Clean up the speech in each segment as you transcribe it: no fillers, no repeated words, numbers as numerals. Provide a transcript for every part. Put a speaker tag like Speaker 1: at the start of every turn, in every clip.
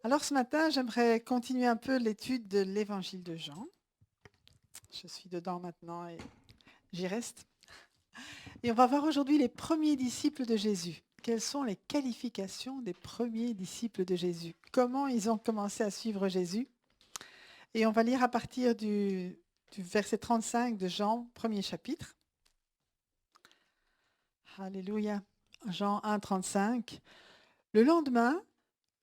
Speaker 1: Alors ce matin, j'aimerais continuer un peu l'étude de l'évangile de Jean. Je suis dedans maintenant et j'y reste. Et on va voir aujourd'hui les premiers disciples de Jésus. Quelles sont les qualifications des premiers disciples de Jésus? Comment ils ont commencé à suivre Jésus? Et on va lire à partir du verset 35 de Jean, premier chapitre. Alléluia. Jean 1, 35. Le lendemain,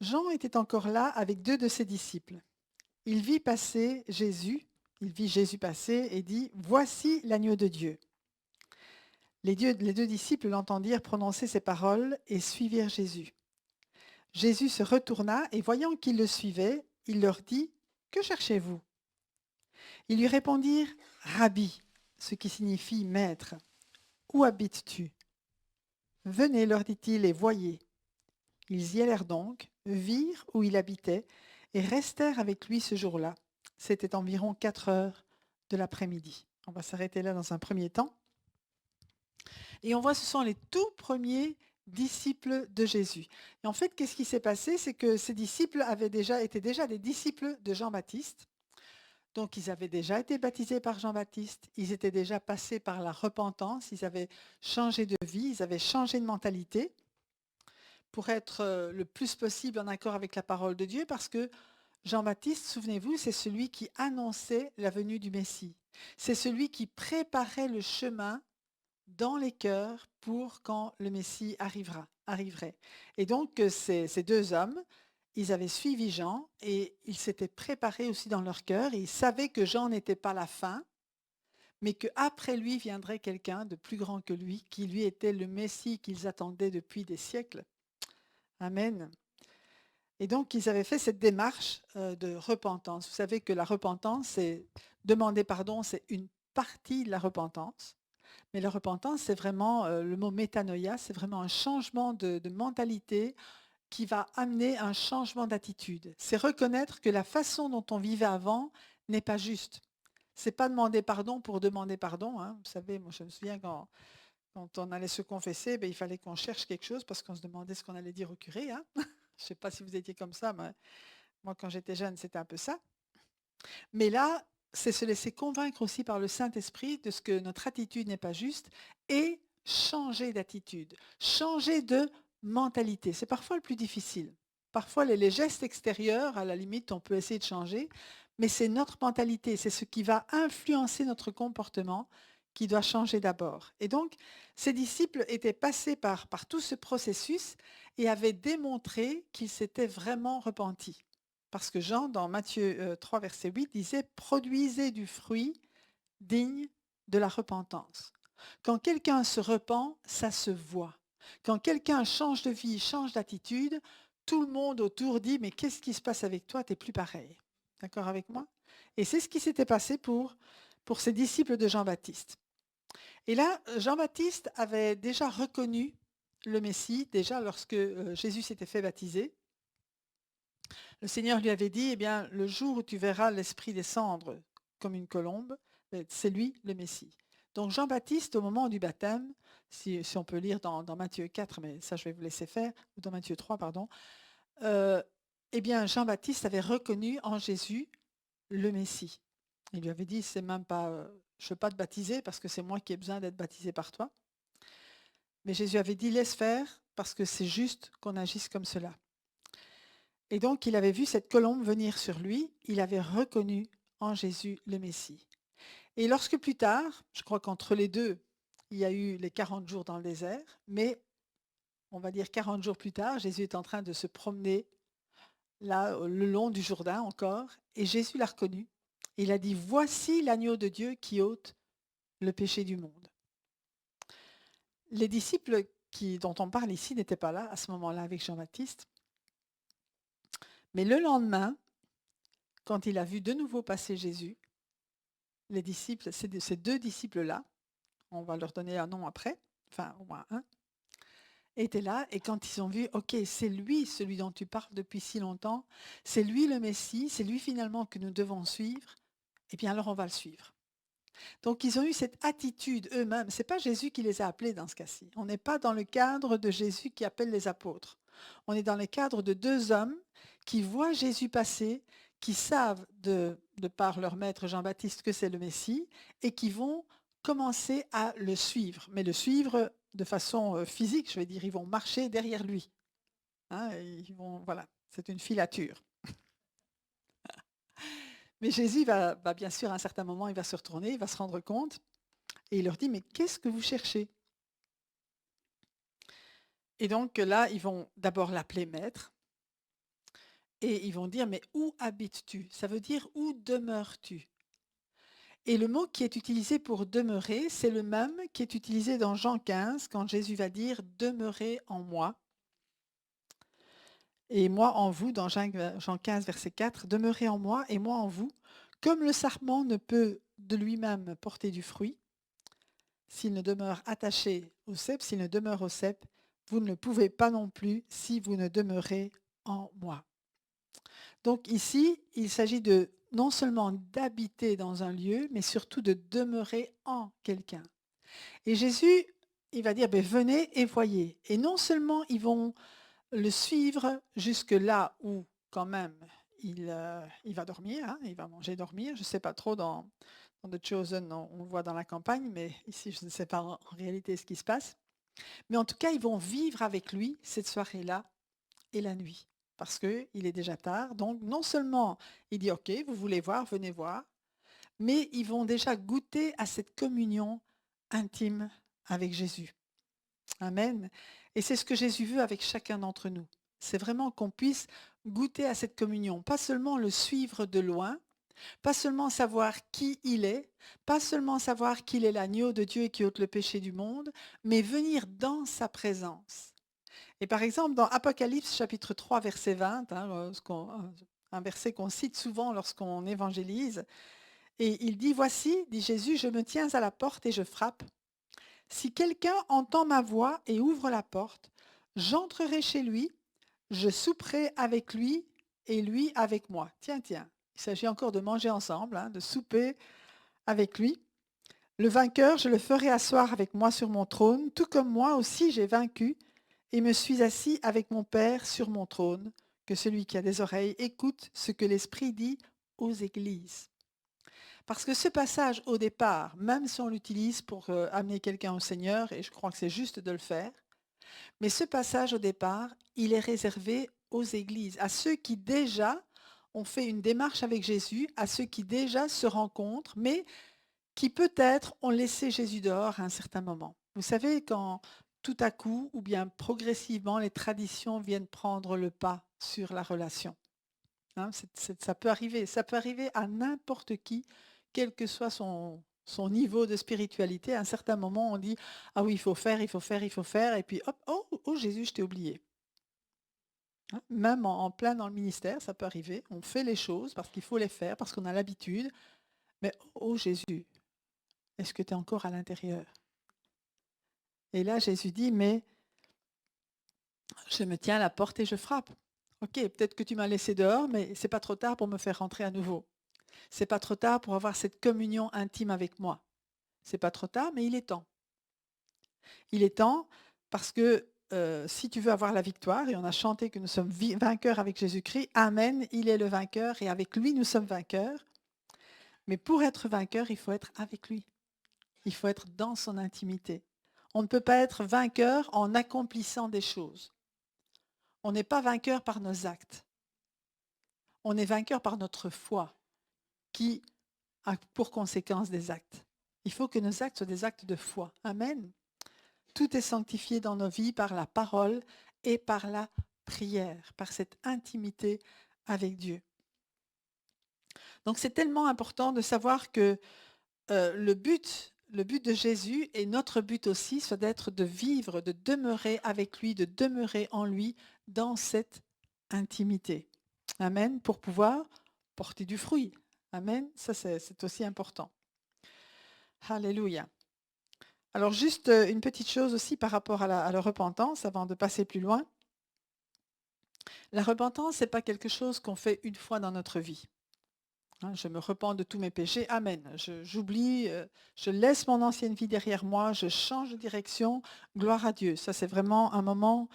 Speaker 1: Jean était encore là avec deux de ses disciples. Il vit passer Jésus, il vit Jésus passer et dit, voici l'agneau de Dieu. Les deux disciples l'entendirent prononcer ces paroles et suivirent Jésus. Jésus se retourna et voyant qu'ils le suivaient, il leur dit, que cherchez-vous? Ils lui répondirent, Rabbi, ce qui signifie maître, où habites-tu? Venez, leur dit-il, et voyez. Ils y allèrent donc, virent où il habitait et restèrent avec lui ce jour-là. C'était environ 4 heures de l'après-midi. On va s'arrêter là dans un premier temps. Et on voit ce sont les tout premiers disciples de Jésus. Et en fait, qu'est-ce qui s'est passé? C'est que ces disciples étaient déjà des disciples de Jean-Baptiste. Donc, ils avaient déjà été baptisés par Jean-Baptiste. Ils étaient déjà passés par la repentance. Ils avaient changé de vie. Ils avaient changé de mentalité pour être le plus possible en accord avec la parole de Dieu, parce que Jean-Baptiste, souvenez-vous, c'est celui qui annonçait la venue du Messie. C'est celui qui préparait le chemin dans les cœurs pour quand le Messie arriverait. Et donc, ces deux hommes, ils avaient suivi Jean et ils s'étaient préparés aussi dans leur cœur et ils savaient que Jean n'était pas la fin, mais qu'après lui viendrait quelqu'un de plus grand que lui, qui lui était le Messie qu'ils attendaient depuis des siècles. Amen. Et donc, ils avaient fait cette démarche de repentance. Vous savez que la repentance, c'est demander pardon, c'est une partie de la repentance. Mais la repentance, c'est vraiment le mot métanoïa, c'est vraiment un changement de mentalité qui va amener un changement d'attitude. C'est reconnaître que la façon dont on vivait avant n'est pas juste. C'est pas demander pardon pour demander pardon, hein. Vous savez, moi je me souviens quand on allait se confesser, ben, il fallait qu'on cherche quelque chose parce qu'on se demandait ce qu'on allait dire au curé, hein. Je ne sais pas si vous étiez comme ça, mais moi, quand j'étais jeune, c'était un peu ça. Mais là, c'est se laisser convaincre aussi par le Saint-Esprit de ce que notre attitude n'est pas juste et changer d'attitude, changer de mentalité. C'est parfois le plus difficile. Parfois, les gestes extérieurs, à la limite, on peut essayer de changer, mais c'est notre mentalité, c'est ce qui va influencer notre comportement qui doit changer d'abord. Et donc, ces disciples étaient passés par tout ce processus et avaient démontré qu'ils s'étaient vraiment repentis. Parce que Jean, dans Matthieu 3, verset 8, disait, produisez du fruit digne de la repentance. Quand quelqu'un se repent, ça se voit. Quand quelqu'un change de vie, change d'attitude, tout le monde autour dit, mais qu'est-ce qui se passe avec toi? Tu n'es plus pareil. D'accord avec moi? Et c'est ce qui s'était passé pour ces disciples de Jean-Baptiste. Et là, Jean-Baptiste avait déjà reconnu le Messie, déjà lorsque Jésus s'était fait baptiser. Le Seigneur lui avait dit, eh bien, le jour où tu verras l'Esprit descendre comme une colombe, c'est lui le Messie. Donc Jean-Baptiste, au moment du baptême, si on peut lire dans Matthieu 4, mais ça je vais vous laisser faire, ou dans Matthieu 3, pardon, eh bien Jean-Baptiste avait reconnu en Jésus le Messie. Il lui avait dit, c'est même pas, je ne veux pas te baptiser parce que c'est moi qui ai besoin d'être baptisé par toi. Mais Jésus avait dit, laisse faire parce que c'est juste qu'on agisse comme cela. Et donc, il avait vu cette colombe venir sur lui, il avait reconnu en Jésus le Messie. Et lorsque plus tard, je crois qu'entre les deux, il y a eu les 40 jours dans le désert, mais on va dire 40 jours plus tard, Jésus est en train de se promener là, le long du Jourdain encore, et Jésus l'a reconnu. Il a dit, voici l'agneau de Dieu qui ôte le péché du monde. Les disciples dont on parle ici n'étaient pas là à ce moment-là avec Jean-Baptiste, mais le lendemain, quand il a vu de nouveau passer Jésus, les disciples, ces deux disciples-là, on va leur donner un nom après, enfin au moins un, étaient là et quand ils ont vu, ok, c'est lui celui dont tu parles depuis si longtemps, c'est lui le Messie, c'est lui finalement que nous devons suivre, et bien alors on va le suivre. Donc ils ont eu cette attitude eux-mêmes, c'est pas Jésus qui les a appelés dans ce cas-ci, on n'est pas dans le cadre de Jésus qui appelle les apôtres, on est dans le cadre de deux hommes qui voient Jésus passer, qui savent de par leur maître Jean-Baptiste que c'est le Messie et qui vont commencer à le suivre, mais le suivre de façon physique, je vais dire, ils vont marcher derrière lui. Hein, voilà, c'est une filature. Mais Jésus va bien sûr, à un certain moment, il va se retourner, il va se rendre compte et il leur dit, mais qu'est-ce que vous cherchez? Et donc là, ils vont d'abord l'appeler maître et ils vont dire, mais où habites-tu? Ça veut dire où demeures-tu? Et le mot qui est utilisé pour demeurer, c'est le même qui est utilisé dans Jean 15 quand Jésus va dire demeurez en moi et moi en vous dans Jean 15 verset 4, demeurez en moi et moi en vous, comme le sarment ne peut de lui-même porter du fruit s'il ne demeure attaché au cep, s'il ne demeure au cep, vous ne le pouvez pas non plus si vous ne demeurez en moi. Donc ici, il s'agit de non seulement d'habiter dans un lieu, mais surtout de demeurer en quelqu'un. Et Jésus, il va dire, ben, venez et voyez. Et non seulement ils vont le suivre jusque là où quand même il va dormir, hein, il va manger, dormir. Je ne sais pas trop dans The Chosen, on le voit dans la campagne, mais ici je ne sais pas en réalité ce qui se passe. Mais en tout cas, ils vont vivre avec lui cette soirée-là et la nuit, parce qu'il est déjà tard. Donc non seulement il dit, OK, vous voulez voir, venez voir, mais ils vont déjà goûter à cette communion intime avec Jésus. Amen. Et c'est ce que Jésus veut avec chacun d'entre nous. C'est vraiment qu'on puisse goûter à cette communion, pas seulement le suivre de loin, pas seulement savoir qui il est, pas seulement savoir qu'il est l'agneau de Dieu qui ôte le péché du monde, mais venir dans sa présence. Et par exemple, dans Apocalypse chapitre 3, verset 20, hein, un verset qu'on cite souvent lorsqu'on évangélise, et il dit, voici, dit Jésus, je me tiens à la porte et je frappe. Si quelqu'un entend ma voix et ouvre la porte, j'entrerai chez lui, je souperai avec lui et lui avec moi. Tiens, tiens, il s'agit encore de manger ensemble, hein, de souper avec lui. Le vainqueur, je le ferai asseoir avec moi sur mon trône, tout comme moi aussi j'ai vaincu et me suis assis avec mon Père sur mon trône. Que celui qui a des oreilles écoute ce que l'Esprit dit aux églises. Parce que ce passage au départ, même si on l'utilise pour amener quelqu'un au Seigneur, et je crois que c'est juste de le faire, mais ce passage au départ, il est réservé aux églises, à ceux qui déjà ont fait une démarche avec Jésus, à ceux qui déjà se rencontrent, mais qui peut-être ont laissé Jésus dehors à un certain moment. Vous savez, quand tout à coup ou bien progressivement les traditions viennent prendre le pas sur la relation. Hein, ça peut arriver à n'importe qui, quel que soit son niveau de spiritualité. À un certain moment, on dit, ah oui, il faut faire, il faut faire, il faut faire, et puis hop, oh, oh Jésus, je t'ai oublié. Hein, même en plein dans le ministère, ça peut arriver. On fait les choses parce qu'il faut les faire, parce qu'on a l'habitude. Mais oh Jésus, est-ce que tu es encore à l'intérieur? Et là, Jésus dit, mais je me tiens à la porte et je frappe. Ok, peut-être que tu m'as laissé dehors, mais c'est pas trop tard pour me faire rentrer à nouveau. C'est pas trop tard pour avoir cette communion intime avec moi. C'est pas trop tard, mais il est temps. Il est temps parce que si tu veux avoir la victoire, et on a chanté que nous sommes vainqueurs avec Jésus-Christ, Amen, il est le vainqueur et avec lui nous sommes vainqueurs. Mais pour être vainqueur, il faut être avec lui. Il faut être dans son intimité. On ne peut pas être vainqueur en accomplissant des choses. On n'est pas vainqueur par nos actes. On est vainqueur par notre foi qui a pour conséquence des actes. Il faut que nos actes soient des actes de foi. Amen. Tout est sanctifié dans nos vies par la parole et par la prière, par cette intimité avec Dieu. Donc c'est tellement important de savoir que le but de Jésus et notre but aussi, soit d'être de vivre, de demeurer avec lui, de demeurer en lui dans cette intimité. Amen, pour pouvoir porter du fruit. Amen, ça c'est aussi important. Alléluia. Alors juste une petite chose aussi par rapport à la repentance, avant de passer plus loin. La repentance, ce n'est pas quelque chose qu'on fait une fois dans notre vie. Hein, je me repens de tous mes péchés. Amen. J'oublie, je laisse mon ancienne vie derrière moi, je change de direction. Gloire à Dieu. Ça, c'est vraiment un moment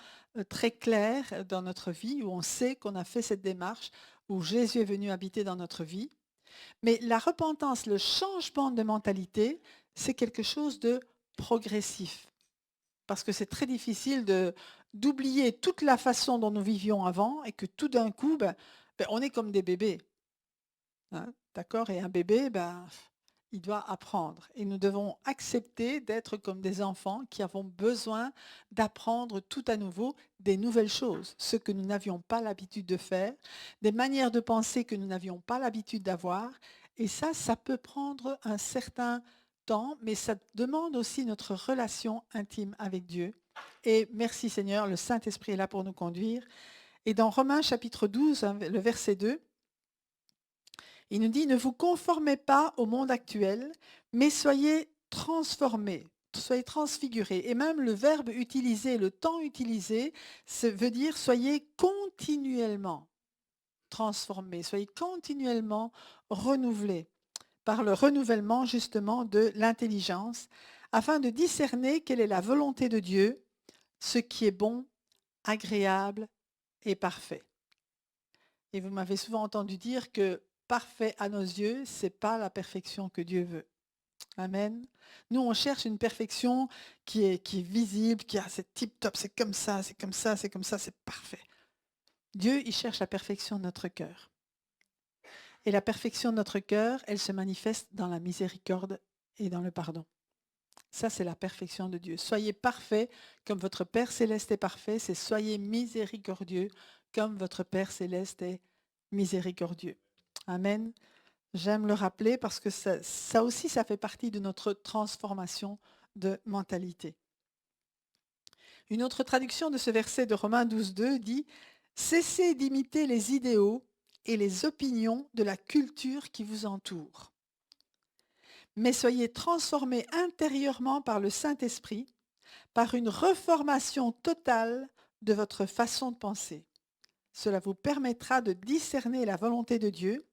Speaker 1: très clair dans notre vie où on sait qu'on a fait cette démarche, où Jésus est venu habiter dans notre vie. Mais la repentance, le changement de mentalité, c'est quelque chose de progressif. Parce que c'est très difficile d'oublier toute la façon dont nous vivions avant et que tout d'un coup, on est comme des bébés. Hein, d'accord? Et un bébé, il doit apprendre. Et nous devons accepter d'être comme des enfants qui avons besoin d'apprendre tout à nouveau des nouvelles choses, ce que nous n'avions pas l'habitude de faire, des manières de penser que nous n'avions pas l'habitude d'avoir. Et ça peut prendre un certain temps, mais ça demande aussi notre relation intime avec Dieu. Et merci Seigneur, le Saint-Esprit est là pour nous conduire. Et dans Romains chapitre 12, hein, le verset 2, il nous dit, ne vous conformez pas au monde actuel, mais soyez transformés, soyez transfigurés. Et même le verbe utilisé, le temps utilisé, ça veut dire soyez continuellement transformés, soyez continuellement renouvelés par le renouvellement justement de l'intelligence, afin de discerner quelle est la volonté de Dieu, ce qui est bon, agréable et parfait. Et vous m'avez souvent entendu dire que parfait à nos yeux, ce n'est pas la perfection que Dieu veut. Amen. Nous, on cherche une perfection qui est visible, c'est tip-top, c'est comme ça, c'est comme ça, c'est comme ça, c'est parfait. Dieu, il cherche la perfection de notre cœur. Et la perfection de notre cœur, elle se manifeste dans la miséricorde et dans le pardon. Ça, c'est la perfection de Dieu. Soyez parfaits comme votre Père céleste est parfait, c'est soyez miséricordieux comme votre Père céleste est miséricordieux. Amen. J'aime le rappeler parce que ça aussi, ça fait partie de notre transformation de mentalité. Une autre traduction de ce verset de Romains 12,2 dit « Cessez d'imiter les idéaux et les opinions de la culture qui vous entoure. Mais soyez transformés intérieurement par le Saint-Esprit, par une reformation totale de votre façon de penser. Cela vous permettra de discerner la volonté de Dieu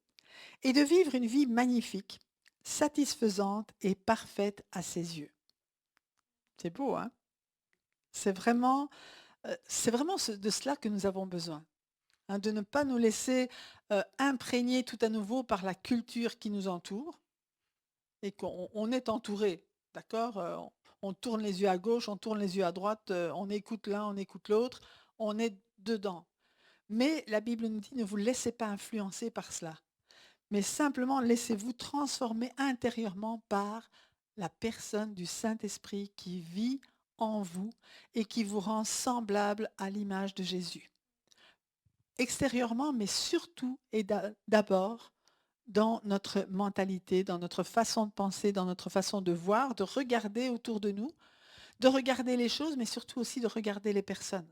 Speaker 1: et de vivre une vie magnifique, satisfaisante et parfaite à ses yeux. » C'est beau, hein? C'est vraiment de cela que nous avons besoin, hein, de ne pas nous laisser imprégner tout à nouveau par la culture qui nous entoure et qu'on est entouré, d'accord? On tourne les yeux à gauche, on tourne les yeux à droite, on écoute l'un, on écoute l'autre, on est dedans. Mais la Bible nous dit, ne vous laissez pas influencer par cela, mais simplement laissez-vous transformer intérieurement par la personne du Saint-Esprit qui vit en vous et qui vous rend semblable à l'image de Jésus. Extérieurement, mais surtout et d'abord dans notre mentalité, dans notre façon de penser, dans notre façon de voir, de regarder autour de nous, de regarder les choses, mais surtout aussi de regarder les personnes.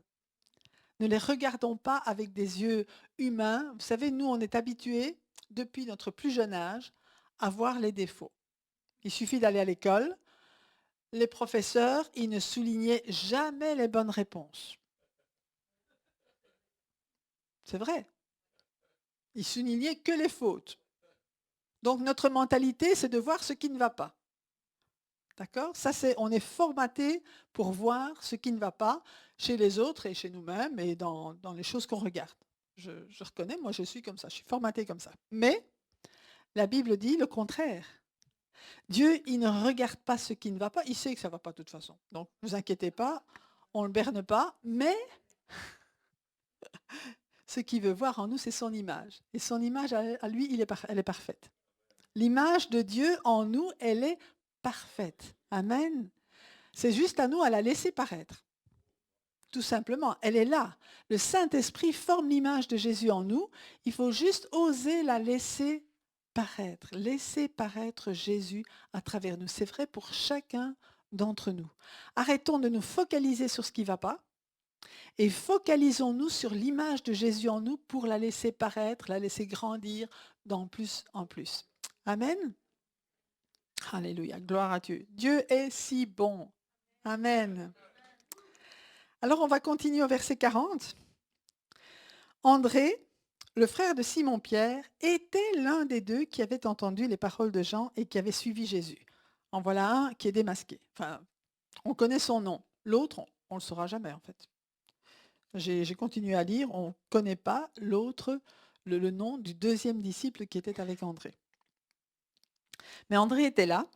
Speaker 1: Ne les regardons pas avec des yeux humains. Vous savez, nous, on est habitués, depuis notre plus jeune âge, à voir les défauts. Il suffit d'aller à l'école. Les professeurs, ils ne soulignaient jamais les bonnes réponses. C'est vrai. Ils soulignaient que les fautes. Donc, notre mentalité, c'est de voir ce qui ne va pas. D'accord? Ça, on est formaté pour voir ce qui ne va pas chez les autres et chez nous-mêmes et dans les choses qu'on regarde. Je reconnais, moi je suis comme ça, je suis formaté comme ça. Mais la Bible dit le contraire. Dieu, il ne regarde pas ce qui ne va pas, il sait que ça ne va pas de toute façon. Donc ne vous inquiétez pas, on ne le berne pas, mais ce qu'il veut voir en nous, c'est son image. Et son image, à lui, elle est parfaite. L'image de Dieu en nous, elle est parfaite. Amen. C'est juste à nous à la laisser paraître. Tout simplement, elle est là. Le Saint-Esprit forme l'image de Jésus en nous. Il faut juste oser la laisser paraître Jésus à travers nous. C'est vrai pour chacun d'entre nous. Arrêtons de nous focaliser sur ce qui ne va pas et focalisons-nous sur l'image de Jésus en nous pour la laisser paraître, la laisser grandir d'en plus en plus. Amen. Alléluia, gloire à Dieu. Dieu est si bon. Amen. Alors on va continuer au verset 40. André, le frère de Simon-Pierre, était l'un des deux qui avait entendu les paroles de Jean et qui avait suivi Jésus. En voilà un qui est démasqué. Enfin, on connaît son nom. L'autre, on ne le saura jamais en fait. J'ai continué à lire, on ne connaît pas l'autre, le nom du deuxième disciple qui était avec André. Mais André était là.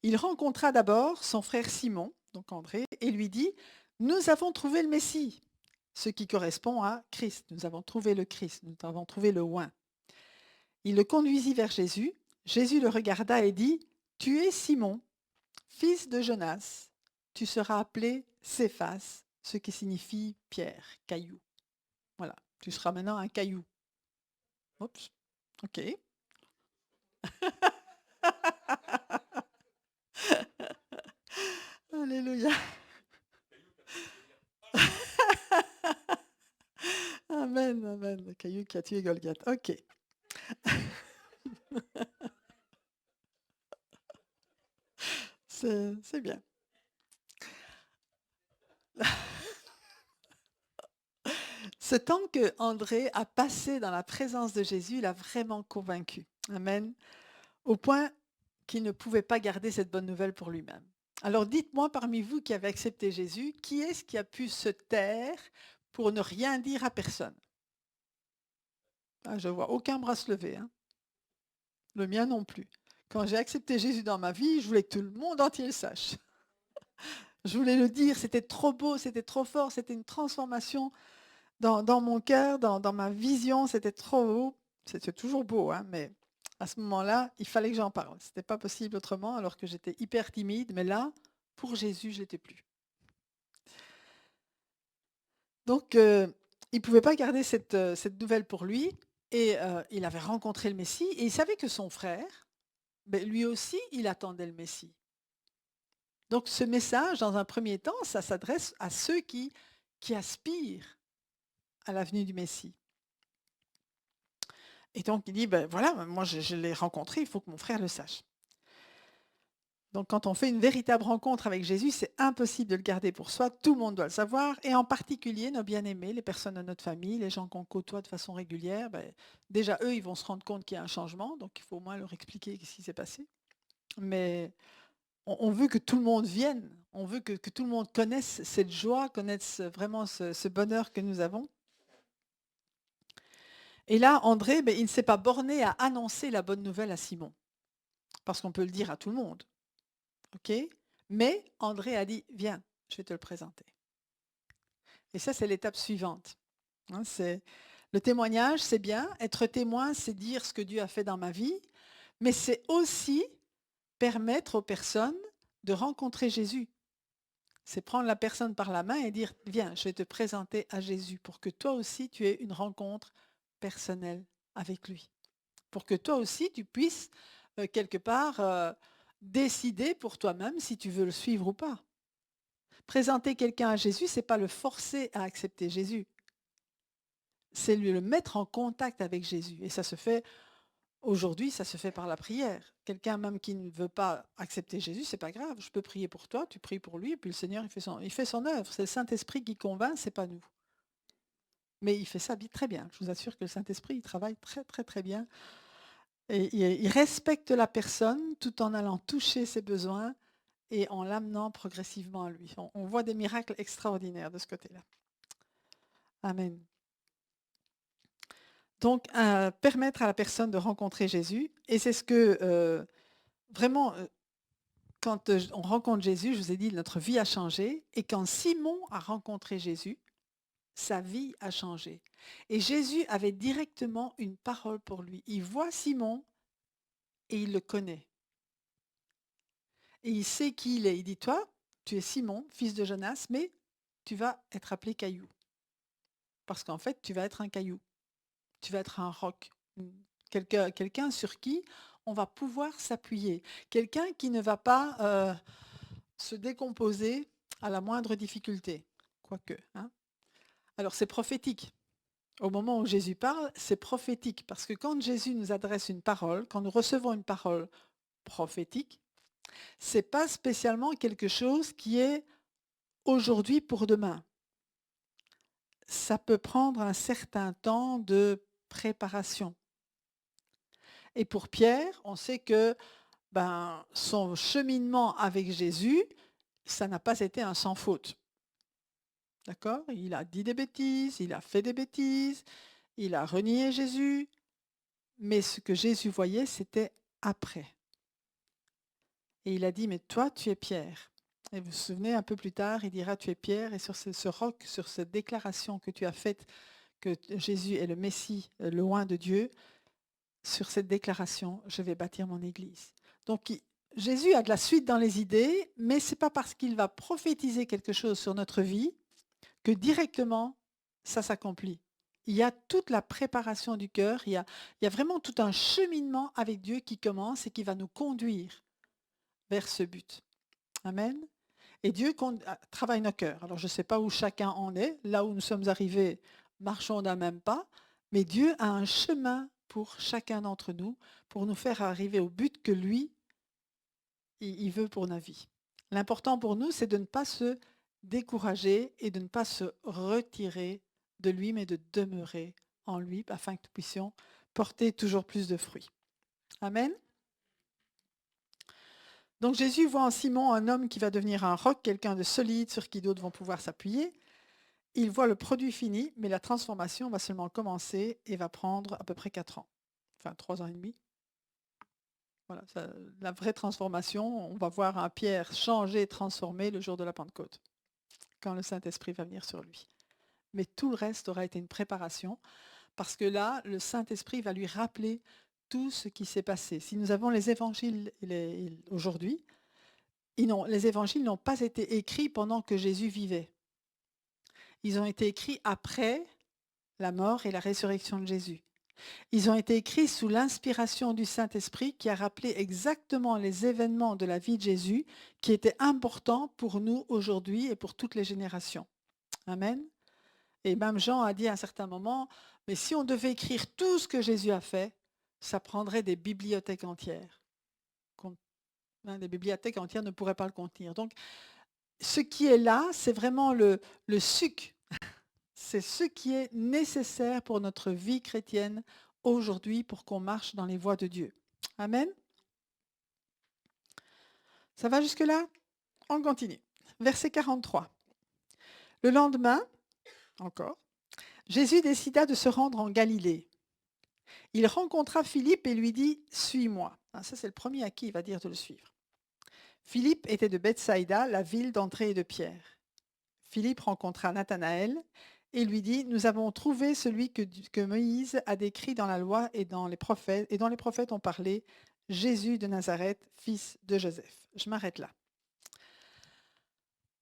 Speaker 1: Il rencontra d'abord son frère Simon, donc André, et lui dit, nous avons trouvé le Messie, ce qui correspond à Christ. Nous avons trouvé le Christ, nous avons trouvé le oint. Il le conduisit vers Jésus. Jésus le regarda et dit, tu es Simon, fils de Jonas. Tu seras appelé Céphas, ce qui signifie pierre, caillou. Voilà, tu seras maintenant un caillou. Oups, ok. Alléluia. Amen, amen. Le caillou qui a tué Golgotha. Ok. C'est bien. Ce temps que André a passé dans la présence de Jésus l'a vraiment convaincu. Amen. Au point qu'il ne pouvait pas garder cette bonne nouvelle pour lui-même. Alors dites-moi parmi vous qui avez accepté Jésus, qui est-ce qui a pu se taire pour ne rien dire à personne? Ah, je vois aucun bras se lever. Hein. Le mien non plus. Quand j'ai accepté Jésus dans ma vie, je voulais que tout le monde entier le sache. Je voulais le dire, c'était trop beau, c'était trop fort, c'était une transformation dans mon cœur, dans ma vision, c'était trop beau. C'était toujours beau, hein, mais à ce moment-là, il fallait que j'en parle. Ce n'était pas possible autrement, alors que j'étais hyper timide. Mais là, pour Jésus, je n'étais plus. Donc, il ne pouvait pas garder cette nouvelle pour lui. Et il avait rencontré le Messie. Et il savait que son frère, ben, lui aussi, il attendait le Messie. Donc, ce message, dans un premier temps, ça s'adresse à ceux qui aspirent à la venue du Messie. Et donc, il dit, ben voilà, moi je l'ai rencontré, il faut que mon frère le sache. Donc, quand on fait une véritable rencontre avec Jésus, c'est impossible de le garder pour soi, tout le monde doit le savoir, et en particulier nos bien-aimés, les personnes de notre famille, les gens qu'on côtoie de façon régulière, ben, déjà eux, ils vont se rendre compte qu'il y a un changement, donc il faut au moins leur expliquer ce qui s'est passé. Mais on veut que tout le monde vienne, on veut que tout le monde connaisse cette joie, connaisse vraiment ce bonheur que nous avons. Et là, André, ben, il ne s'est pas borné à annoncer la bonne nouvelle à Simon, parce qu'on peut le dire à tout le monde. Ok. Mais André a dit, viens, je vais te le présenter. Et ça, c'est l'étape suivante. Hein, le témoignage, c'est bien. Être témoin, c'est dire ce que Dieu a fait dans ma vie, mais c'est aussi permettre aux personnes de rencontrer Jésus. C'est prendre la personne par la main et dire, viens, je vais te présenter à Jésus pour que toi aussi, tu aies une rencontre personnelle avec lui. Pour que toi aussi, tu puisses, quelque part, décider pour toi-même si tu veux le suivre ou pas. Présenter quelqu'un à Jésus, ce n'est pas le forcer à accepter Jésus. C'est lui le mettre en contact avec Jésus. Et ça se fait, aujourd'hui, ça se fait par la prière. Quelqu'un même qui ne veut pas accepter Jésus, c'est pas grave. Je peux prier pour toi, tu pries pour lui, et puis le Seigneur, il fait son œuvre. C'est le Saint-Esprit qui convainc, c'est pas nous. Mais il fait ça très bien. Je vous assure que le Saint-Esprit, il travaille très, très, très bien. Et il respecte la personne tout en allant toucher ses besoins et en l'amenant progressivement à lui. On voit des miracles extraordinaires de ce côté-là. Amen. Donc, permettre à la personne de rencontrer Jésus, et c'est ce que vraiment, quand on rencontre Jésus, je vous ai dit, notre vie a changé, et quand Simon a rencontré Jésus, sa vie a changé. Et Jésus avait directement une parole pour lui. Il voit Simon et il le connaît. Et il sait qui il est. Il dit, toi, tu es Simon, fils de Jonas, mais tu vas être appelé caillou. Parce qu'en fait, tu vas être un caillou. Tu vas être un roc. Quelqu'un sur qui on va pouvoir s'appuyer. Quelqu'un qui ne va pas se décomposer à la moindre difficulté. Quoique. Hein. Alors, c'est prophétique. Au moment où Jésus parle, c'est prophétique. Parce que quand Jésus nous adresse une parole, quand nous recevons une parole prophétique, ce n'est pas spécialement quelque chose qui est aujourd'hui pour demain. Ça peut prendre un certain temps de préparation. Et pour Pierre, on sait que son cheminement avec Jésus, ça n'a pas été un sans faute. D'accord? Il a dit des bêtises, il a fait des bêtises, il a renié Jésus, mais ce que Jésus voyait, c'était après. Et il a dit, mais toi, tu es Pierre. Et vous vous souvenez, un peu plus tard, il dira, tu es Pierre, et sur ce roc, sur cette déclaration que tu as faite, que Jésus est le Messie, loin de Dieu, sur cette déclaration, je vais bâtir mon Église. Donc, Jésus a de la suite dans les idées, mais ce n'est pas parce qu'il va prophétiser quelque chose sur notre vie que directement, ça s'accomplit. Il y a toute la préparation du cœur, il y a vraiment tout un cheminement avec Dieu qui commence et qui va nous conduire vers ce but. Amen. Et Dieu travaille nos cœurs. Alors, je ne sais pas où chacun en est. Là où nous sommes arrivés, marchons d'un même pas. Mais Dieu a un chemin pour chacun d'entre nous, pour nous faire arriver au but que lui, il veut pour notre vie. L'important pour nous, c'est de ne pas se décourager et de ne pas se retirer de lui, mais de demeurer en lui, afin que nous puissions porter toujours plus de fruits. Amen. Donc Jésus voit en Simon un homme qui va devenir un roc, quelqu'un de solide sur qui d'autres vont pouvoir s'appuyer. Il voit le produit fini, mais la transformation va seulement commencer et va prendre à peu près 4 ans. Enfin, 3 ans et demi. Voilà, la vraie transformation, on va voir un Pierre changé, transformé le jour de la Pentecôte, quand le Saint-Esprit va venir sur lui. Mais tout le reste aura été une préparation, parce que là, le Saint-Esprit va lui rappeler tout ce qui s'est passé. Si nous avons les évangiles aujourd'hui, les évangiles n'ont pas été écrits pendant que Jésus vivait. Ils ont été écrits après la mort et la résurrection de Jésus. Ils ont été écrits sous l'inspiration du Saint-Esprit qui a rappelé exactement les événements de la vie de Jésus qui étaient importants pour nous aujourd'hui et pour toutes les générations. Amen. Et même Jean a dit à un certain moment, mais si on devait écrire tout ce que Jésus a fait, ça prendrait des bibliothèques entières. Des bibliothèques entières ne pourraient pas le contenir. Donc, ce qui est là, c'est vraiment le suc. C'est ce qui est nécessaire pour notre vie chrétienne aujourd'hui pour qu'on marche dans les voies de Dieu. Amen. Ça va jusque-là? On continue. Verset 43. Le lendemain, encore, Jésus décida de se rendre en Galilée. Il rencontra Philippe et lui dit « Suis-moi ». Ça, c'est le premier à qui il va dire de le suivre. Philippe était de Bethsaïda, la ville d'André et de Pierre. Philippe rencontra Nathanaël et lui dit « Nous avons trouvé celui que Moïse a décrit dans la loi et dont les prophètes ont parlé, Jésus de Nazareth, fils de Joseph. » Je m'arrête là.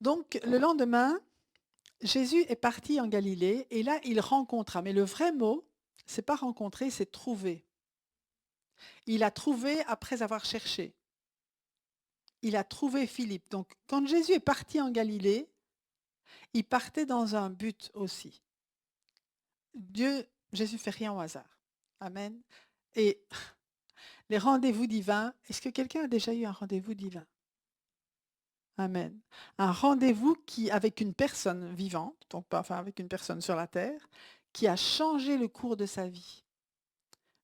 Speaker 1: Donc, le lendemain, Jésus est parti en Galilée et là, il rencontra. Mais le vrai mot, c'est pas rencontrer, c'est trouver. Il a trouvé après avoir cherché. Il a trouvé Philippe. Donc, quand Jésus est parti en Galilée, il partait dans un but aussi. Jésus fait rien au hasard. Amen. Et les rendez-vous divins, est-ce que quelqu'un a déjà eu un rendez-vous divin? Amen. Un rendez-vous avec une personne vivante, donc avec une personne sur la terre, qui a changé le cours de sa vie.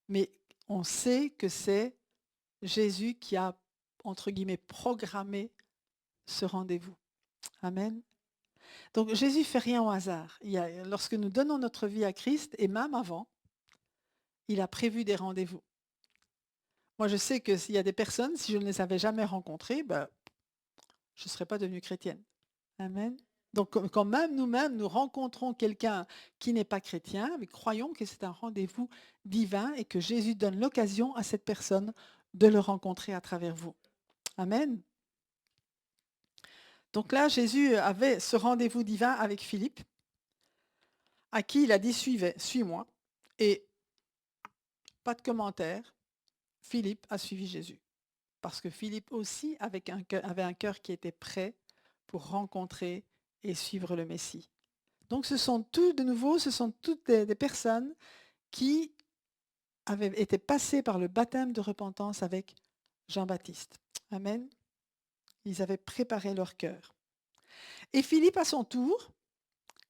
Speaker 1: Mais on sait que c'est Jésus qui a, entre guillemets, programmé ce rendez-vous. Amen. Donc Jésus ne fait rien au hasard. Lorsque nous donnons notre vie à Christ, et même avant, il a prévu des rendez-vous. Moi, je sais que s'il y a des personnes, si je ne les avais jamais rencontrées, je ne serais pas devenue chrétienne. Amen. Donc, quand même nous-mêmes, nous rencontrons quelqu'un qui n'est pas chrétien, mais croyons que c'est un rendez-vous divin et que Jésus donne l'occasion à cette personne de le rencontrer à travers vous. Amen. Donc là, Jésus avait ce rendez-vous divin avec Philippe, à qui il a dit « suis-moi ». Et pas de commentaire, Philippe a suivi Jésus. Parce que Philippe aussi avait un cœur qui était prêt pour rencontrer et suivre le Messie. Donc ce sont toutes des personnes qui avaient été passées par le baptême de repentance avec Jean-Baptiste. Amen. Ils avaient préparé leur cœur. Et Philippe, à son tour,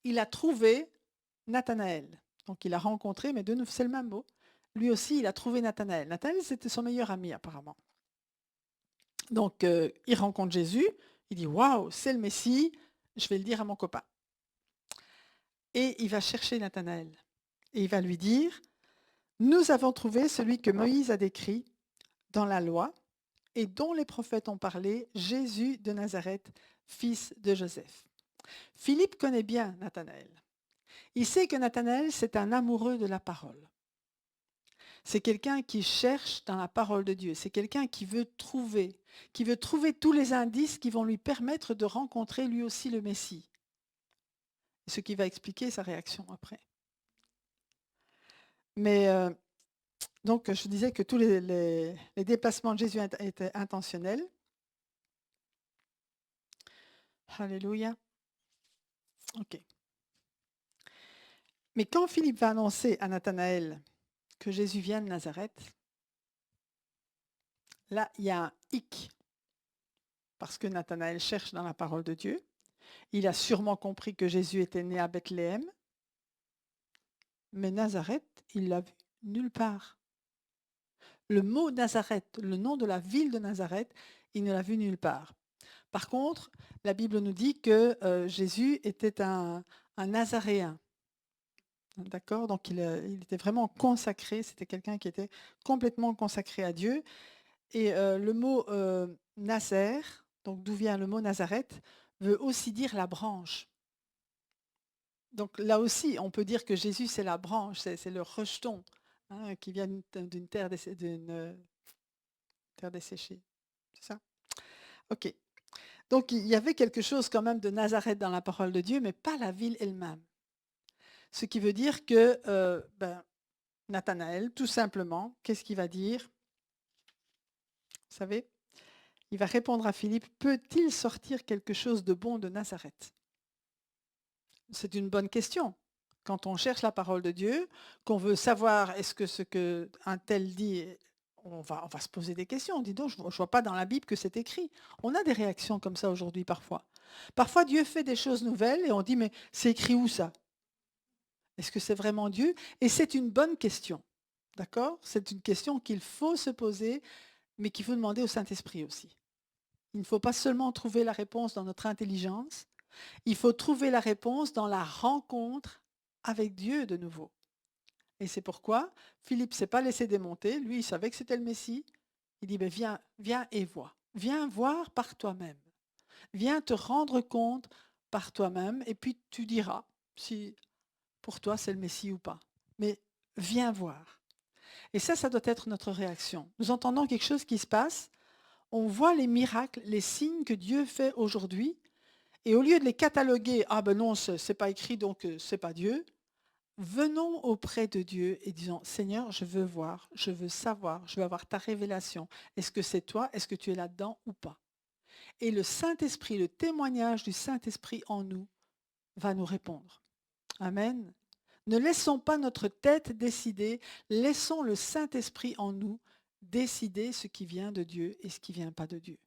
Speaker 1: il a trouvé Nathanaël. Donc il a rencontré, mais de nouveau, c'est le même mot. Lui aussi, il a trouvé Nathanaël. Nathanaël, c'était son meilleur ami apparemment. Donc il rencontre Jésus, il dit waouh, c'est le Messie, je vais le dire à mon copain. Et il va chercher Nathanaël. Et il va lui dire, nous avons trouvé celui que Moïse a décrit dans la loi et dont les prophètes ont parlé, Jésus de Nazareth, fils de Joseph. Philippe connaît bien Nathanaël. Il sait que Nathanaël, c'est un amoureux de la parole. C'est quelqu'un qui cherche dans la parole de Dieu. C'est quelqu'un qui veut trouver tous les indices qui vont lui permettre de rencontrer lui aussi le Messie. Ce qui va expliquer sa réaction après. Mais donc, je disais que tous les déplacements de Jésus étaient intentionnels. Alléluia. OK. Mais quand Philippe va annoncer à Nathanaël que Jésus vient de Nazareth, là, il y a un hic. Parce que Nathanaël cherche dans la parole de Dieu. Il a sûrement compris que Jésus était né à Bethléem. Mais Nazareth, il l'a vu nulle part. Le mot Nazareth, le nom de la ville de Nazareth, il ne l'a vu nulle part. Par contre, la Bible nous dit que Jésus était un Nazaréen. D'accord? Donc il était vraiment consacré, c'était quelqu'un qui était complètement consacré à Dieu. Et le mot Nazer, donc d'où vient le mot Nazareth, veut aussi dire la branche. Donc là aussi, on peut dire que Jésus, c'est la branche, c'est le rejeton qui vient d'une terre, terre desséchée. C'est ça? OK. Donc il y avait quelque chose quand même de Nazareth dans la parole de Dieu, mais pas la ville elle-même. Ce qui veut dire que Nathanaël, tout simplement, qu'est-ce qu'il va dire? Vous savez, il va répondre à Philippe, peut-il sortir quelque chose de bon de Nazareth? C'est une bonne question. Quand on cherche la parole de Dieu, qu'on veut savoir est-ce que ce qu'un tel dit, on va se poser des questions. Dis donc, je ne vois pas dans la Bible que c'est écrit. On a des réactions comme ça aujourd'hui parfois. Parfois, Dieu fait des choses nouvelles et on dit, mais c'est écrit où ça? Est-ce que c'est vraiment Dieu? Et c'est une bonne question. D'accord? C'est une question qu'il faut se poser, mais qu'il faut demander au Saint-Esprit aussi. Il ne faut pas seulement trouver la réponse dans notre intelligence, il faut trouver la réponse dans la rencontre avec Dieu de nouveau. Et c'est pourquoi Philippe ne s'est pas laissé démonter. Lui, il savait que c'était le Messie. Il dit, viens, viens et vois. Viens voir par toi-même. Viens te rendre compte par toi-même et puis tu diras si pour toi c'est le Messie ou pas. Mais viens voir. Et ça doit être notre réaction. Nous entendons quelque chose qui se passe, on voit les miracles, les signes que Dieu fait aujourd'hui, et au lieu de les cataloguer, ah ben non, c'est pas écrit, donc c'est pas Dieu, venons auprès de Dieu et disons, Seigneur, je veux voir, je veux savoir, je veux avoir ta révélation. Est-ce que c'est toi? Est-ce que tu es là-dedans ou pas? Et le Saint-Esprit, le témoignage du Saint-Esprit en nous va nous répondre. Amen. Ne laissons pas notre tête décider, laissons le Saint-Esprit en nous décider ce qui vient de Dieu et ce qui ne vient pas de Dieu.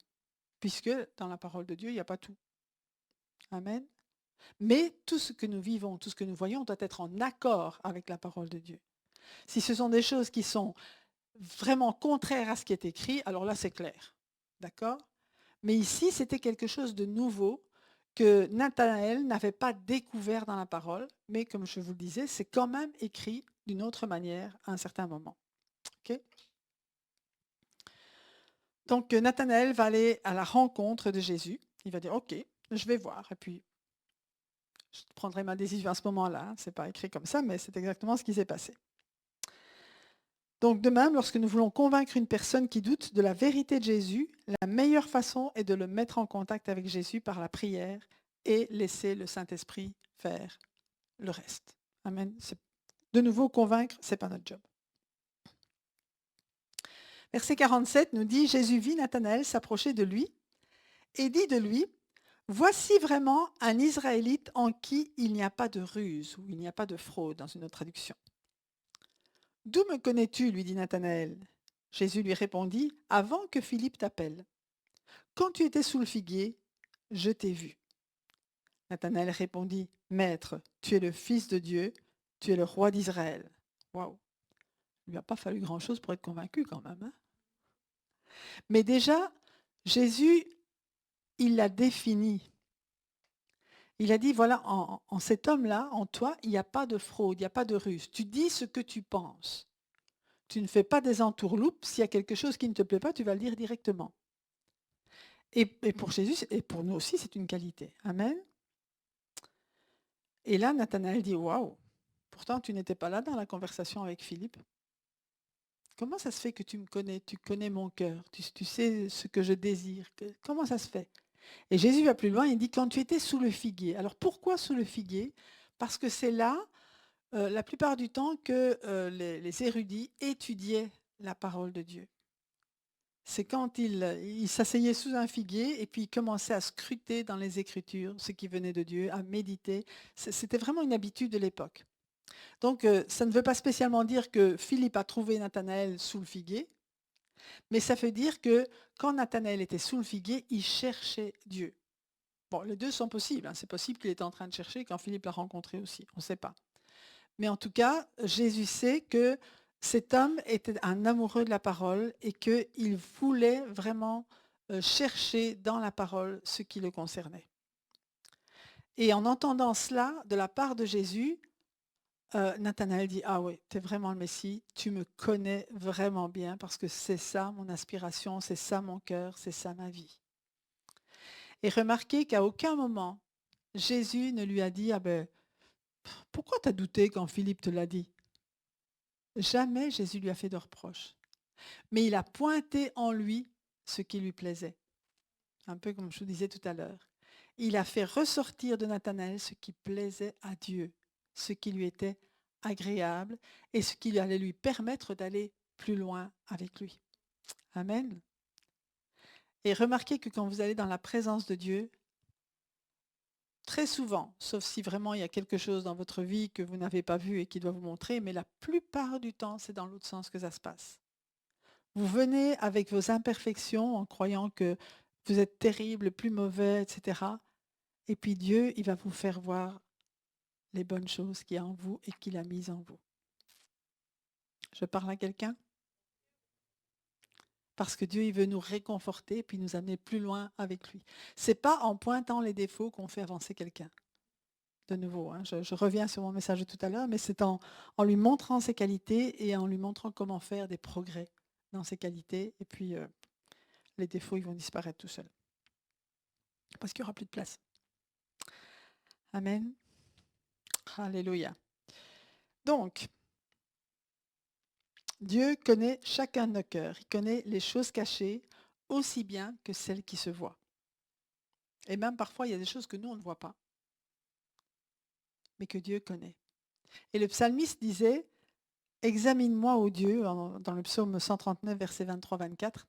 Speaker 1: Puisque dans la parole de Dieu, il n'y a pas tout. Amen. Mais tout ce que nous vivons, tout ce que nous voyons doit être en accord avec la parole de Dieu. Si ce sont des choses qui sont vraiment contraires à ce qui est écrit, alors là c'est clair. D'accord? Mais ici, c'était quelque chose de nouveau que Nathanaël n'avait pas découvert dans la parole, mais comme je vous le disais, c'est quand même écrit d'une autre manière à un certain moment. OK? Donc Nathanaël va aller à la rencontre de Jésus. Il va dire, OK, je vais voir. Et puis, je prendrai ma décision à ce moment-là. Ce n'est pas écrit comme ça, mais c'est exactement ce qui s'est passé. Donc de même, lorsque nous voulons convaincre une personne qui doute de la vérité de Jésus, la meilleure façon est de le mettre en contact avec Jésus par la prière et laisser le Saint-Esprit faire le reste. Amen. De nouveau, convaincre, ce n'est pas notre job. Verset 47 nous dit, Jésus vit Nathanaël s'approcher de lui et dit de lui, voici vraiment un Israélite en qui il n'y a pas de ruse ou il n'y a pas de fraude dans une autre traduction. D'où me connais-tu? Lui dit Nathanaël. Jésus lui répondit, avant que Philippe t'appelle. Quand tu étais sous le figuier, je t'ai vu. Nathanaël répondit, Maître, tu es le Fils de Dieu, tu es le roi d'Israël. Waouh, il lui a pas fallu grand-chose pour être convaincu quand même, hein. Mais déjà, Jésus, il l'a défini. Il a dit, voilà, en cet homme-là, en toi, il n'y a pas de fraude, il n'y a pas de ruse. Tu dis ce que tu penses. Tu ne fais pas des entourloupes. S'il y a quelque chose qui ne te plaît pas, tu vas le dire directement. Et pour Jésus, et pour nous aussi, c'est une qualité. Amen. Et là, Nathanaël dit, waouh, pourtant tu n'étais pas là dans la conversation avec Philippe. Comment ça se fait que tu me connais, tu connais mon cœur, tu sais ce que je désire. Comment ça se fait? Et Jésus va plus loin, il dit, quand tu étais sous le figuier. Alors pourquoi sous le figuier? Parce que c'est là, la plupart du temps, que les érudits étudiaient la parole de Dieu. C'est quand il s'asseyait sous un figuier et puis il commençait à scruter dans les Écritures ce qui venait de Dieu, à méditer. C'était vraiment une habitude de l'époque. Donc, ça ne veut pas spécialement dire que Philippe a trouvé Nathanaël sous le figuier, mais ça veut dire que quand Nathanaël était sous le figuier, il cherchait Dieu. Bon, les deux sont possibles, hein. C'est possible qu'il était en train de chercher quand Philippe l'a rencontré aussi, on ne sait pas. Mais en tout cas, Jésus sait que cet homme était un amoureux de la parole et qu'il voulait vraiment chercher dans la parole ce qui le concernait. Et en entendant cela de la part de Jésus, Nathanaël dit, ah oui, tu es vraiment le Messie, tu me connais vraiment bien parce que c'est ça mon aspiration, c'est ça mon cœur, c'est ça ma vie. Et remarquez qu'à aucun moment, Jésus ne lui a dit, ah ben, pourquoi tu as douté quand Philippe te l'a dit? Jamais Jésus lui a fait de reproche. Mais il a pointé en lui ce qui lui plaisait. Un peu comme je vous disais tout à l'heure. Il a fait ressortir de Nathanaël ce qui plaisait à Dieu, ce qui lui était agréable et ce qui allait lui permettre d'aller plus loin avec lui. Amen. Et remarquez que quand vous allez dans la présence de Dieu, très souvent, sauf si vraiment il y a quelque chose dans votre vie que vous n'avez pas vu et qui doit vous montrer, mais la plupart du temps, c'est dans l'autre sens que ça se passe. Vous venez avec vos imperfections en croyant que vous êtes terrible, plus mauvais, etc. Et puis Dieu, il va vous faire voir les bonnes choses qu'il y a en vous et qu'il a mises en vous. Je parle à quelqu'un? Parce que Dieu, il veut nous réconforter puis nous amener plus loin avec lui. C'est pas en pointant les défauts qu'on fait avancer quelqu'un. De nouveau, hein, je reviens sur mon message de tout à l'heure, mais c'est en lui montrant ses qualités et en lui montrant comment faire des progrès dans ses qualités. Et puis, les défauts, ils vont disparaître tout seuls. Parce qu'il n'y aura plus de place. Amen. Alléluia. Donc, Dieu connaît chacun de nos cœurs. Il connaît les choses cachées aussi bien que celles qui se voient. Et même parfois, il y a des choses que nous, on ne voit pas, mais que Dieu connaît. Et le psalmiste disait, examine-moi, ô Dieu, dans le psaume 139, versets 23-24,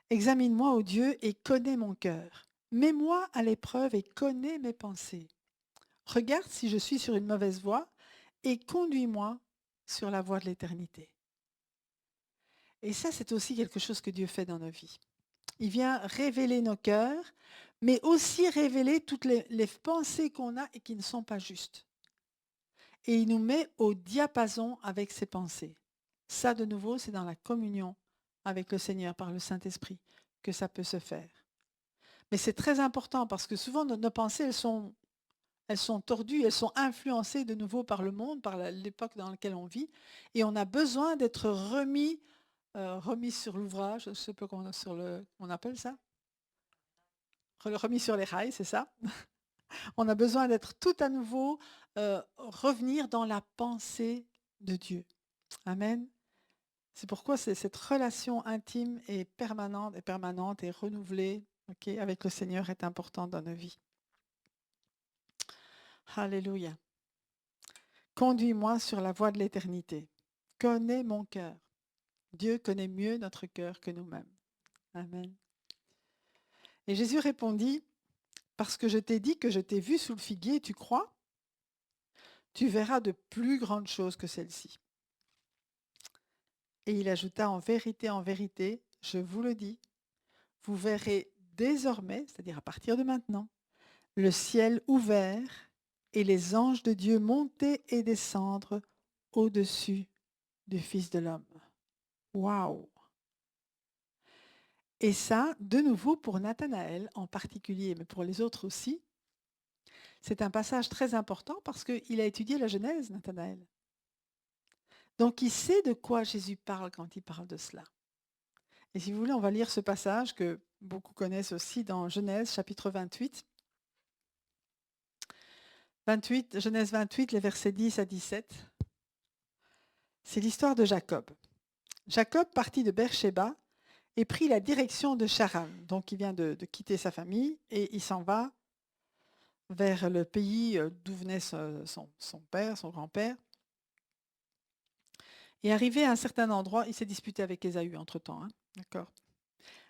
Speaker 1: examine-moi, ô Dieu, et connais mon cœur. Mets-moi à l'épreuve et connais mes pensées. Regarde si je suis sur une mauvaise voie et conduis-moi sur la voie de l'éternité. Et ça, c'est aussi quelque chose que Dieu fait dans nos vies. Il vient révéler nos cœurs, mais aussi révéler toutes les pensées qu'on a et qui ne sont pas justes. Et il nous met au diapason avec ses pensées. Ça, de nouveau, c'est dans la communion avec le Seigneur par le Saint-Esprit que ça peut se faire. Mais c'est très important parce que souvent, nos pensées, elles sont tordues, elles sont influencées de nouveau par le monde, par l'époque dans laquelle on vit. Et on a besoin d'être remis sur l'ouvrage, je ne sais pas comment on appelle ça. Remis sur les rails, c'est ça. On a besoin d'être tout à nouveau, revenir dans la pensée de Dieu. Amen. C'est pourquoi cette relation intime et permanente et renouvelée, avec le Seigneur est importante dans nos vies. Alléluia. Conduis-moi sur la voie de l'éternité. Connais mon cœur. Dieu connaît mieux notre cœur que nous-mêmes. Amen. Et Jésus répondit, parce que je t'ai dit que je t'ai vu sous le figuier, tu crois? Tu verras de plus grandes choses que celles-ci. Et il ajouta, en vérité, je vous le dis, vous verrez désormais, c'est-à-dire à partir de maintenant, le ciel ouvert et les anges de Dieu monter et descendre au-dessus du Fils de l'homme. Waouh! Et ça, de nouveau pour Nathanaël en particulier, mais pour les autres aussi, c'est un passage très important parce qu'il a étudié la Genèse, Nathanaël. Donc il sait de quoi Jésus parle quand il parle de cela. Et si vous voulez, on va lire ce passage que beaucoup connaissent aussi dans Genèse chapitre 28. 28, Genèse 28, les versets 10 à 17. C'est l'histoire de Jacob. Jacob partit de Beersheba et prit la direction de Charan. Donc il vient de quitter sa famille et il s'en va vers le pays d'où venait son père, son grand-père. Et arrivé à un certain endroit, il s'est disputé avec Ésaü entre-temps. D'accord.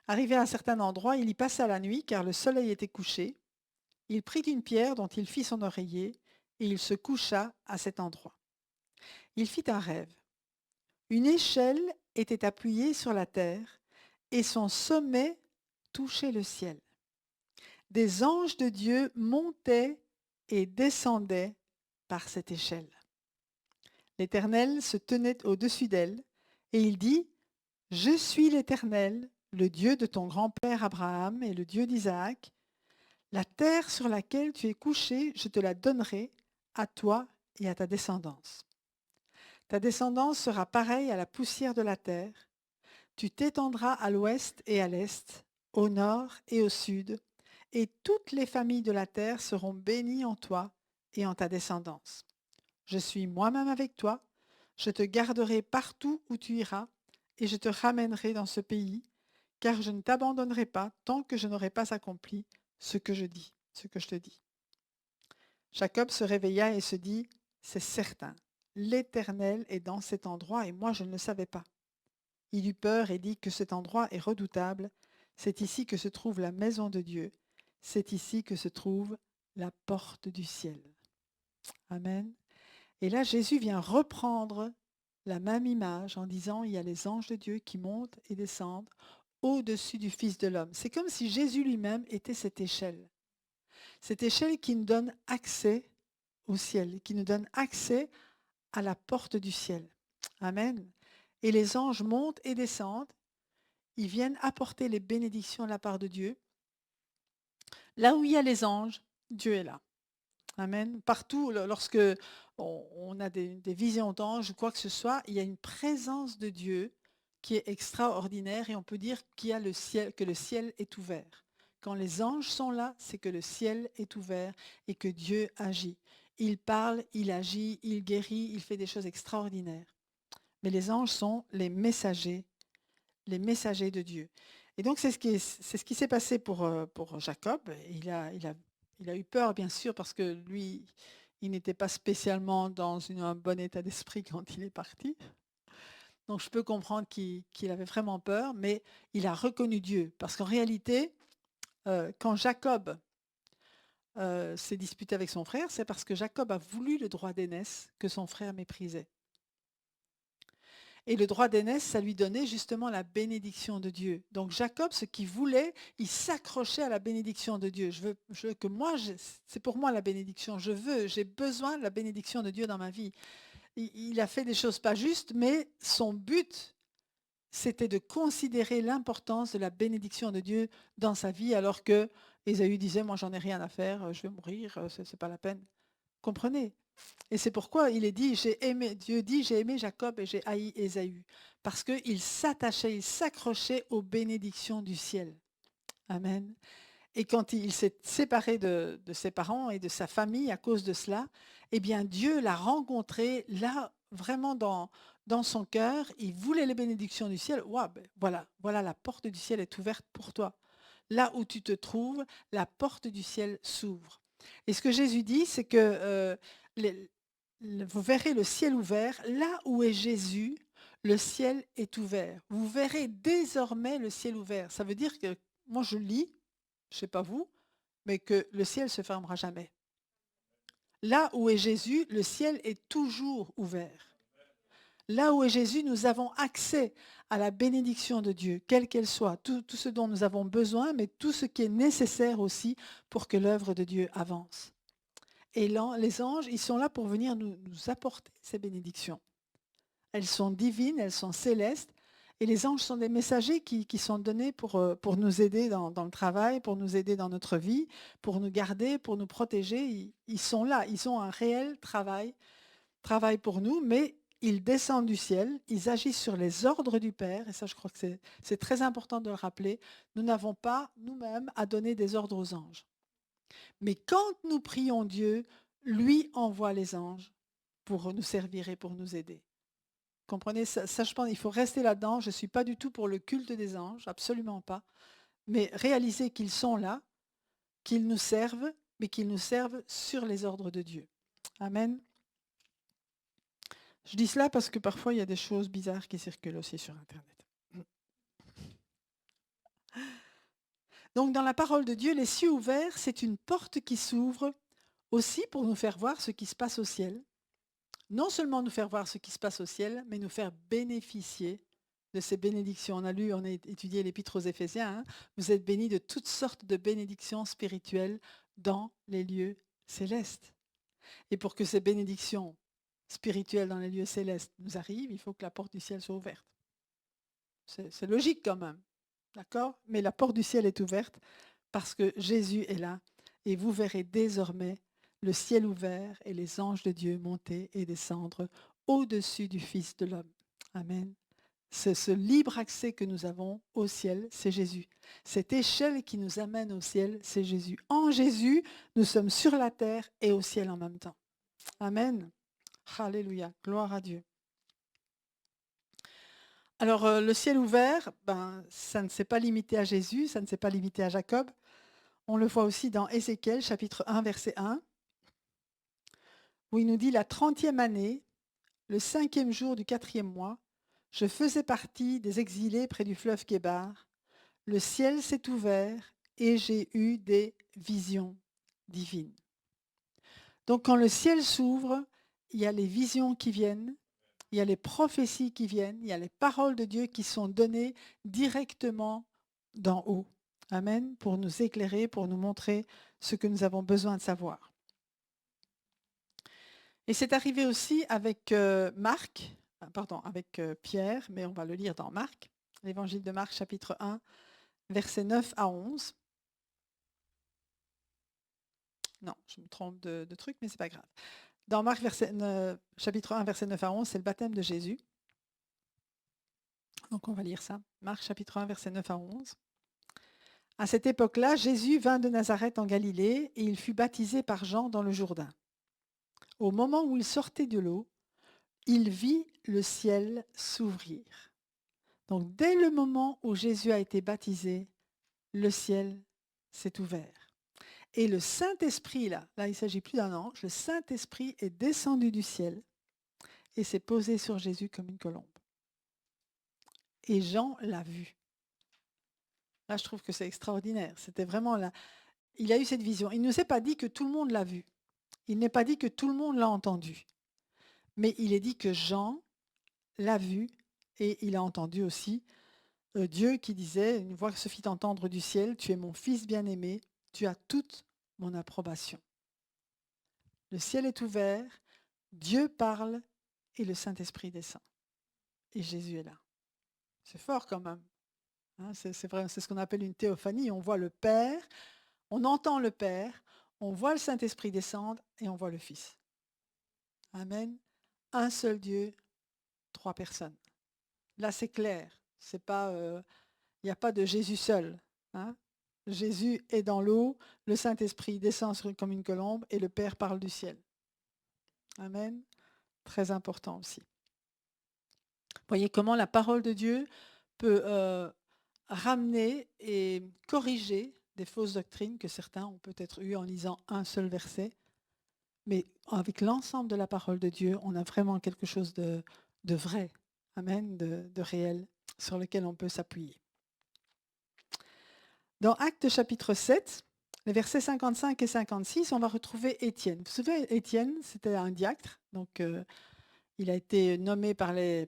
Speaker 1: Arrivé à un certain endroit, il y passa la nuit car le soleil était couché. Il prit une pierre dont il fit son oreiller et il se coucha à cet endroit. Il fit un rêve. Une échelle était appuyée sur la terre et son sommet touchait le ciel. Des anges de Dieu montaient et descendaient par cette échelle. L'Éternel se tenait au-dessus d'elle et il dit, « Je suis l'Éternel, le Dieu de ton grand-père Abraham et le Dieu d'Isaac. La terre sur laquelle tu es couché, je te la donnerai à toi et à ta descendance. Ta descendance sera pareille à la poussière de la terre. Tu t'étendras à l'ouest et à l'est, au nord et au sud, et toutes les familles de la terre seront bénies en toi et en ta descendance. Je suis moi-même avec toi, je te garderai partout où tu iras, et je te ramènerai dans ce pays, car je ne t'abandonnerai pas tant que je n'aurai pas accompli ce que je te dis. Jacob se réveilla et se dit, c'est certain, l'Éternel est dans cet endroit et moi je ne le savais pas. Il eut peur et dit que cet endroit est redoutable, c'est ici que se trouve la maison de Dieu, c'est ici que se trouve la porte du ciel. Amen. Et là, Jésus vient reprendre la même image en disant, il y a les anges de Dieu qui montent et descendent au-dessus du Fils de l'homme. C'est comme si Jésus lui-même était cette échelle qui nous donne accès au ciel, qui nous donne accès à la porte du ciel. Amen. Et les anges montent et descendent, ils viennent apporter les bénédictions de la part de Dieu. Là où il y a les anges, Dieu est là. Amen. Partout, lorsque on a des visions d'anges ou quoi que ce soit, il y a une présence de Dieu qui est extraordinaire et on peut dire que le ciel est ouvert. Quand les anges sont là, c'est que le ciel est ouvert et que Dieu agit. Il parle, il agit, il guérit, il fait des choses extraordinaires. Mais les anges sont les messagers de Dieu. Et donc c'est ce qui s'est passé pour Jacob. Il a eu peur, bien sûr, parce que lui, il n'était pas spécialement dans un bon état d'esprit quand il est parti. Donc je peux comprendre qu'il avait vraiment peur, mais il a reconnu Dieu. Parce qu'en réalité, quand Jacob s'est disputé avec son frère, c'est parce que Jacob a voulu le droit d'aînesse que son frère méprisait. Et le droit d'aînesse, ça lui donnait justement la bénédiction de Dieu. Donc Jacob, ce qu'il voulait, il s'accrochait à la bénédiction de Dieu. Je veux que moi, c'est pour moi la bénédiction. J'ai besoin de la bénédiction de Dieu dans ma vie. Il a fait des choses pas justes, mais son but, c'était de considérer l'importance de la bénédiction de Dieu dans sa vie, alors que Ésaü disait, moi j'en ai rien à faire, je vais mourir, c'est pas la peine. Comprenez? Et c'est pourquoi il est dit, Dieu dit, j'ai aimé Jacob et j'ai haï Ésaü. Parce qu'il s'attachait, il s'accrochait aux bénédictions du ciel. Amen. Et quand il s'est séparé de ses parents et de sa famille à cause de cela, eh bien Dieu l'a rencontré là, vraiment dans son cœur. Il voulait les bénédictions du ciel. Ouah, ben, voilà, la porte du ciel est ouverte pour toi. Là où tu te trouves, la porte du ciel s'ouvre. Et ce que Jésus dit, c'est que vous verrez le ciel ouvert. Là où est Jésus, le ciel est ouvert. Vous verrez désormais le ciel ouvert. Ça veut dire que, moi je lis, je ne sais pas vous, mais que le ciel ne se fermera jamais. Là où est Jésus, le ciel est toujours ouvert. Là où est Jésus, nous avons accès à la bénédiction de Dieu, quelle qu'elle soit, tout ce dont nous avons besoin, mais tout ce qui est nécessaire aussi pour que l'œuvre de Dieu avance. Et les anges, ils sont là pour venir nous apporter ces bénédictions. Elles sont divines, elles sont célestes. Et les anges sont des messagers qui sont donnés pour nous aider dans le travail, pour nous aider dans notre vie, pour nous garder, pour nous protéger. Ils sont là, ils ont un réel travail pour nous, mais ils descendent du ciel, ils agissent sur les ordres du Père, et ça je crois que c'est très important de le rappeler. Nous n'avons pas nous-mêmes à donner des ordres aux anges. Mais quand nous prions Dieu, lui envoie les anges pour nous servir et pour nous aider. Comprenez, ça, je pense, il faut rester là-dedans. Je ne suis pas du tout pour le culte des anges, absolument pas. Mais réaliser qu'ils sont là, qu'ils nous servent, mais qu'ils nous servent sur les ordres de Dieu. Amen. Je dis cela parce que parfois, il y a des choses bizarres qui circulent aussi sur Internet. Donc, dans la parole de Dieu, les cieux ouverts, c'est une porte qui s'ouvre aussi pour nous faire voir ce qui se passe au ciel. Non seulement nous faire voir ce qui se passe au ciel, mais nous faire bénéficier de ces bénédictions. On a étudié l'Épître aux Éphésiens. Hein. Vous êtes bénis de toutes sortes de bénédictions spirituelles dans les lieux célestes. Et pour que ces bénédictions spirituelles dans les lieux célestes nous arrivent, il faut que la porte du ciel soit ouverte. C'est logique quand même. D'accord? Mais la porte du ciel est ouverte parce que Jésus est là. Et vous verrez désormais le ciel ouvert et les anges de Dieu monter et descendre au-dessus du Fils de l'homme. Amen. C'est ce libre accès que nous avons au ciel, c'est Jésus. Cette échelle qui nous amène au ciel, c'est Jésus. En Jésus, nous sommes sur la terre et au ciel en même temps. Amen. Alléluia. Gloire à Dieu. Alors, le ciel ouvert, ça ne s'est pas limité à Jésus, ça ne s'est pas limité à Jacob. On le voit aussi dans Ézéchiel, chapitre 1, verset 1, où il nous dit « La 30e année, le 5e jour du 4e mois, je faisais partie des exilés près du fleuve Kébar. Le ciel s'est ouvert et j'ai eu des visions divines. » Donc quand le ciel s'ouvre, il y a les visions qui viennent, il y a les prophéties qui viennent, il y a les paroles de Dieu qui sont données directement d'en haut. Amen, pour nous éclairer, pour nous montrer ce que nous avons besoin de savoir. Et c'est arrivé aussi avec avec Pierre, mais on va le lire dans Marc, l'évangile de Marc, chapitre 1, versets 9 à 11. Non, je me trompe de truc, mais ce n'est pas grave. Dans Marc, chapitre 1, verset 9 à 11, c'est le baptême de Jésus. Donc on va lire ça. Marc, chapitre 1, verset 9 à 11. À cette époque-là, Jésus vint de Nazareth en Galilée et il fut baptisé par Jean dans le Jourdain. Au moment où il sortait de l'eau, il vit le ciel s'ouvrir. Donc dès le moment où Jésus a été baptisé, le ciel s'est ouvert. Et le Saint-Esprit, là il ne s'agit plus d'un ange, le Saint-Esprit est descendu du ciel et s'est posé sur Jésus comme une colombe. Et Jean l'a vu. Là, je trouve que c'est extraordinaire. C'était vraiment là. Il a eu cette vision. Il ne nous est pas dit que tout le monde l'a vu. Il n'est pas dit que tout le monde l'a entendu. Mais il est dit que Jean l'a vu et il a entendu aussi Dieu qui disait, une voix se fit entendre du ciel, « Tu es mon fils bien-aimé, tu as toute mon approbation. » Le ciel est ouvert, Dieu parle et le Saint-Esprit descend. Et Jésus est là. C'est fort quand même. Hein, c'est vrai, c'est ce qu'on appelle une théophanie. On voit le Père, on entend le Père, on voit le Saint-Esprit descendre et on voit le Fils. Amen. Un seul Dieu, 3 personnes. Là, c'est clair. C'est pas, il n'y a pas de Jésus seul. Hein. Jésus est dans l'eau, le Saint-Esprit descend comme une colombe et le Père parle du ciel. Amen. Très important aussi. Voyez comment la parole de Dieu peut ramener et corriger des fausses doctrines que certains ont peut-être eues en lisant un seul verset. Mais avec l'ensemble de la parole de Dieu, on a vraiment quelque chose de vrai, amen, de réel, sur lequel on peut s'appuyer. Dans Actes chapitre 7, les versets 55 et 56, on va retrouver Étienne. Vous vous souvenez, Étienne, c'était un diacre, donc il a été nommé par les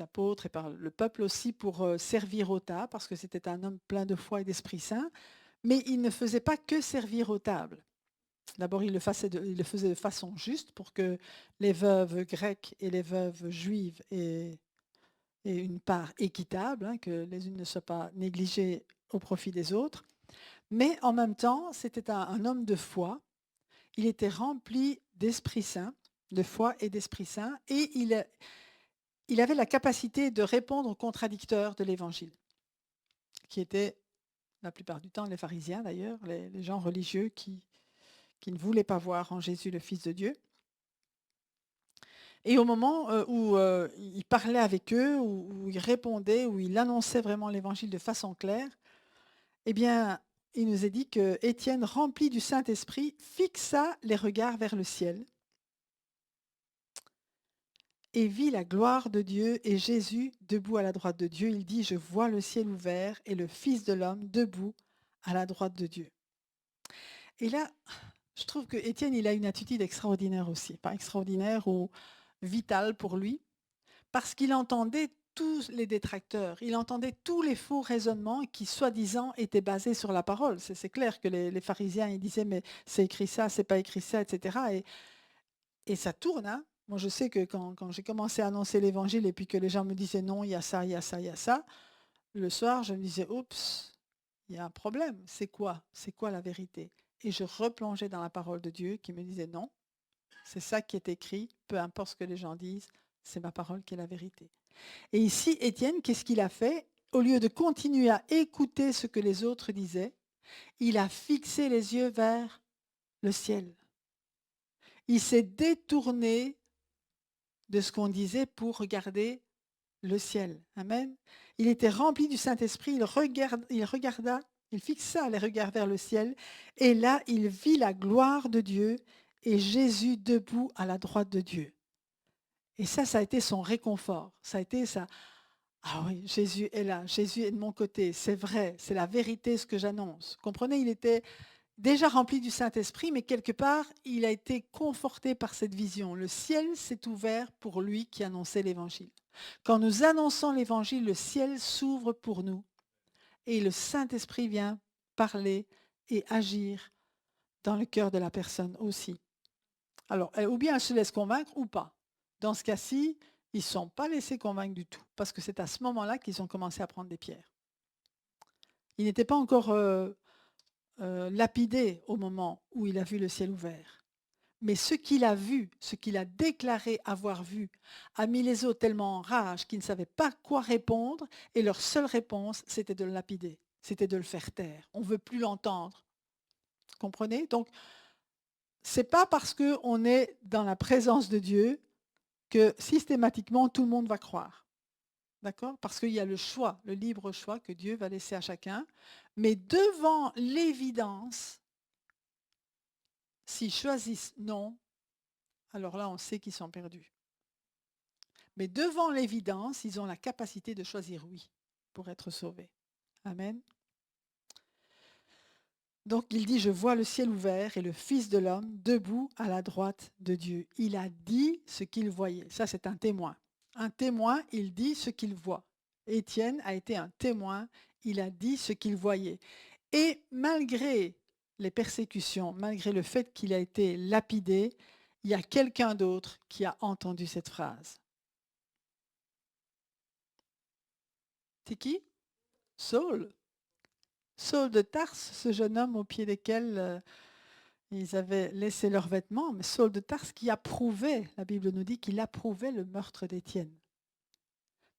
Speaker 1: apôtres et par le peuple aussi pour servir aux tables, parce que c'était un homme plein de foi et d'Esprit Saint, mais il ne faisait pas que servir aux tables. D'abord, il le faisait de façon juste pour que les veuves grecques et les veuves juives aient une part équitable, hein, que les unes ne soient pas négligées au profit des autres. Mais en même temps, c'était un homme de foi. Il était rempli d'Esprit Saint, de foi et d'Esprit Saint, et il avait la capacité de répondre aux contradicteurs de l'Évangile, qui étaient la plupart du temps les pharisiens d'ailleurs, les gens religieux qui ne voulaient pas voir en Jésus le Fils de Dieu. Et au moment où il parlait avec eux, où il répondait, où il annonçait vraiment l'Évangile de façon claire, eh bien, il nous est dit que Étienne, rempli du Saint-Esprit, fixa les regards vers le ciel et vit la gloire de Dieu et Jésus debout à la droite de Dieu. Il dit, je vois le ciel ouvert et le Fils de l'homme debout à la droite de Dieu. Et là, je trouve que Étienne, il a une attitude extraordinaire aussi. Pas extraordinaire ou vitale pour lui, parce qu'il entendait tous les détracteurs, il entendait tous les faux raisonnements qui, soi-disant, étaient basés sur la parole. C'est clair que les pharisiens, ils disaient, mais c'est écrit ça, c'est pas écrit ça, etc. Et ça tourne, hein. Moi, je sais que quand j'ai commencé à annoncer l'évangile et puis que les gens me disaient non, il y a ça, il y a ça, il y a ça, le soir, je me disais, oups, il y a un problème. C'est quoi? C'est quoi la vérité? Et je replongeais dans la parole de Dieu qui me disait non, c'est ça qui est écrit, peu importe ce que les gens disent, c'est ma parole qui est la vérité. Et ici, Étienne, qu'est-ce qu'il a fait? Au lieu de continuer à écouter ce que les autres disaient, il a fixé les yeux vers le ciel. Il s'est détourné de ce qu'on disait pour regarder le ciel. Amen. Il était rempli du Saint-Esprit, il fixa les regards vers le ciel, et là, il vit la gloire de Dieu et Jésus debout à la droite de Dieu. Et ça a été son réconfort. Ça a été ça. Ah oui, Jésus est là, Jésus est de mon côté, c'est vrai, c'est la vérité ce que j'annonce. Comprenez, il était déjà rempli du Saint-Esprit, mais quelque part, il a été conforté par cette vision. Le ciel s'est ouvert pour lui qui annonçait l'Évangile. Quand nous annonçons l'Évangile, le ciel s'ouvre pour nous et le Saint-Esprit vient parler et agir dans le cœur de la personne aussi. Alors, ou bien elle se laisse convaincre ou pas. Dans ce cas-ci, ils ne sont pas laissés convaincre du tout, parce que c'est à ce moment-là qu'ils ont commencé à prendre des pierres. Il n'était pas encore lapidé au moment où il a vu le ciel ouvert. Mais ce qu'il a vu, ce qu'il a déclaré avoir vu, a mis les autres tellement en rage qu'ils ne savaient pas quoi répondre, et leur seule réponse, c'était de le lapider, c'était de le faire taire. On ne veut plus l'entendre. Comprenez? Donc, ce n'est pas parce qu'on est dans la présence de Dieu que systématiquement tout le monde va croire. D'accord? Parce qu'il y a le choix, le libre choix que Dieu va laisser à chacun. Mais devant l'évidence, s'ils choisissent non, alors là, on sait qu'ils sont perdus. Mais devant l'évidence, ils ont la capacité de choisir oui pour être sauvés. Amen. Donc il dit, je vois le ciel ouvert et le Fils de l'homme debout à la droite de Dieu. Il a dit ce qu'il voyait. Ça, c'est un témoin. Un témoin, il dit ce qu'il voit. Étienne a été un témoin, il a dit ce qu'il voyait. Et malgré les persécutions, malgré le fait qu'il a été lapidé, il y a quelqu'un d'autre qui a entendu cette phrase. C'est qui? Saul. Saul de Tarse, ce jeune homme au pied desquels ils avaient laissé leurs vêtements, mais Saul de Tarse qui approuvait, la Bible nous dit qu'il approuvait le meurtre d'Étienne.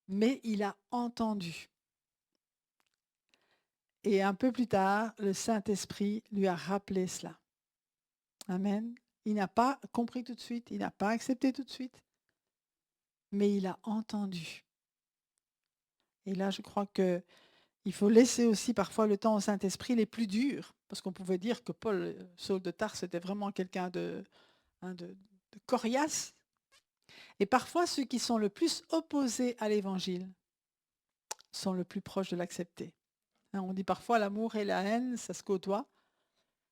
Speaker 1: Mais il a entendu. Et un peu plus tard, le Saint-Esprit lui a rappelé cela. Amen. Il n'a pas compris tout de suite, il n'a pas accepté tout de suite, mais il a entendu. Et là, je crois que il faut laisser aussi parfois le temps au Saint-Esprit les plus durs, parce qu'on pouvait dire que Saul de Tarse, était vraiment quelqu'un de coriace. Et parfois, ceux qui sont le plus opposés à l'Évangile sont le plus proches de l'accepter. On dit parfois l'amour et la haine, ça se côtoie.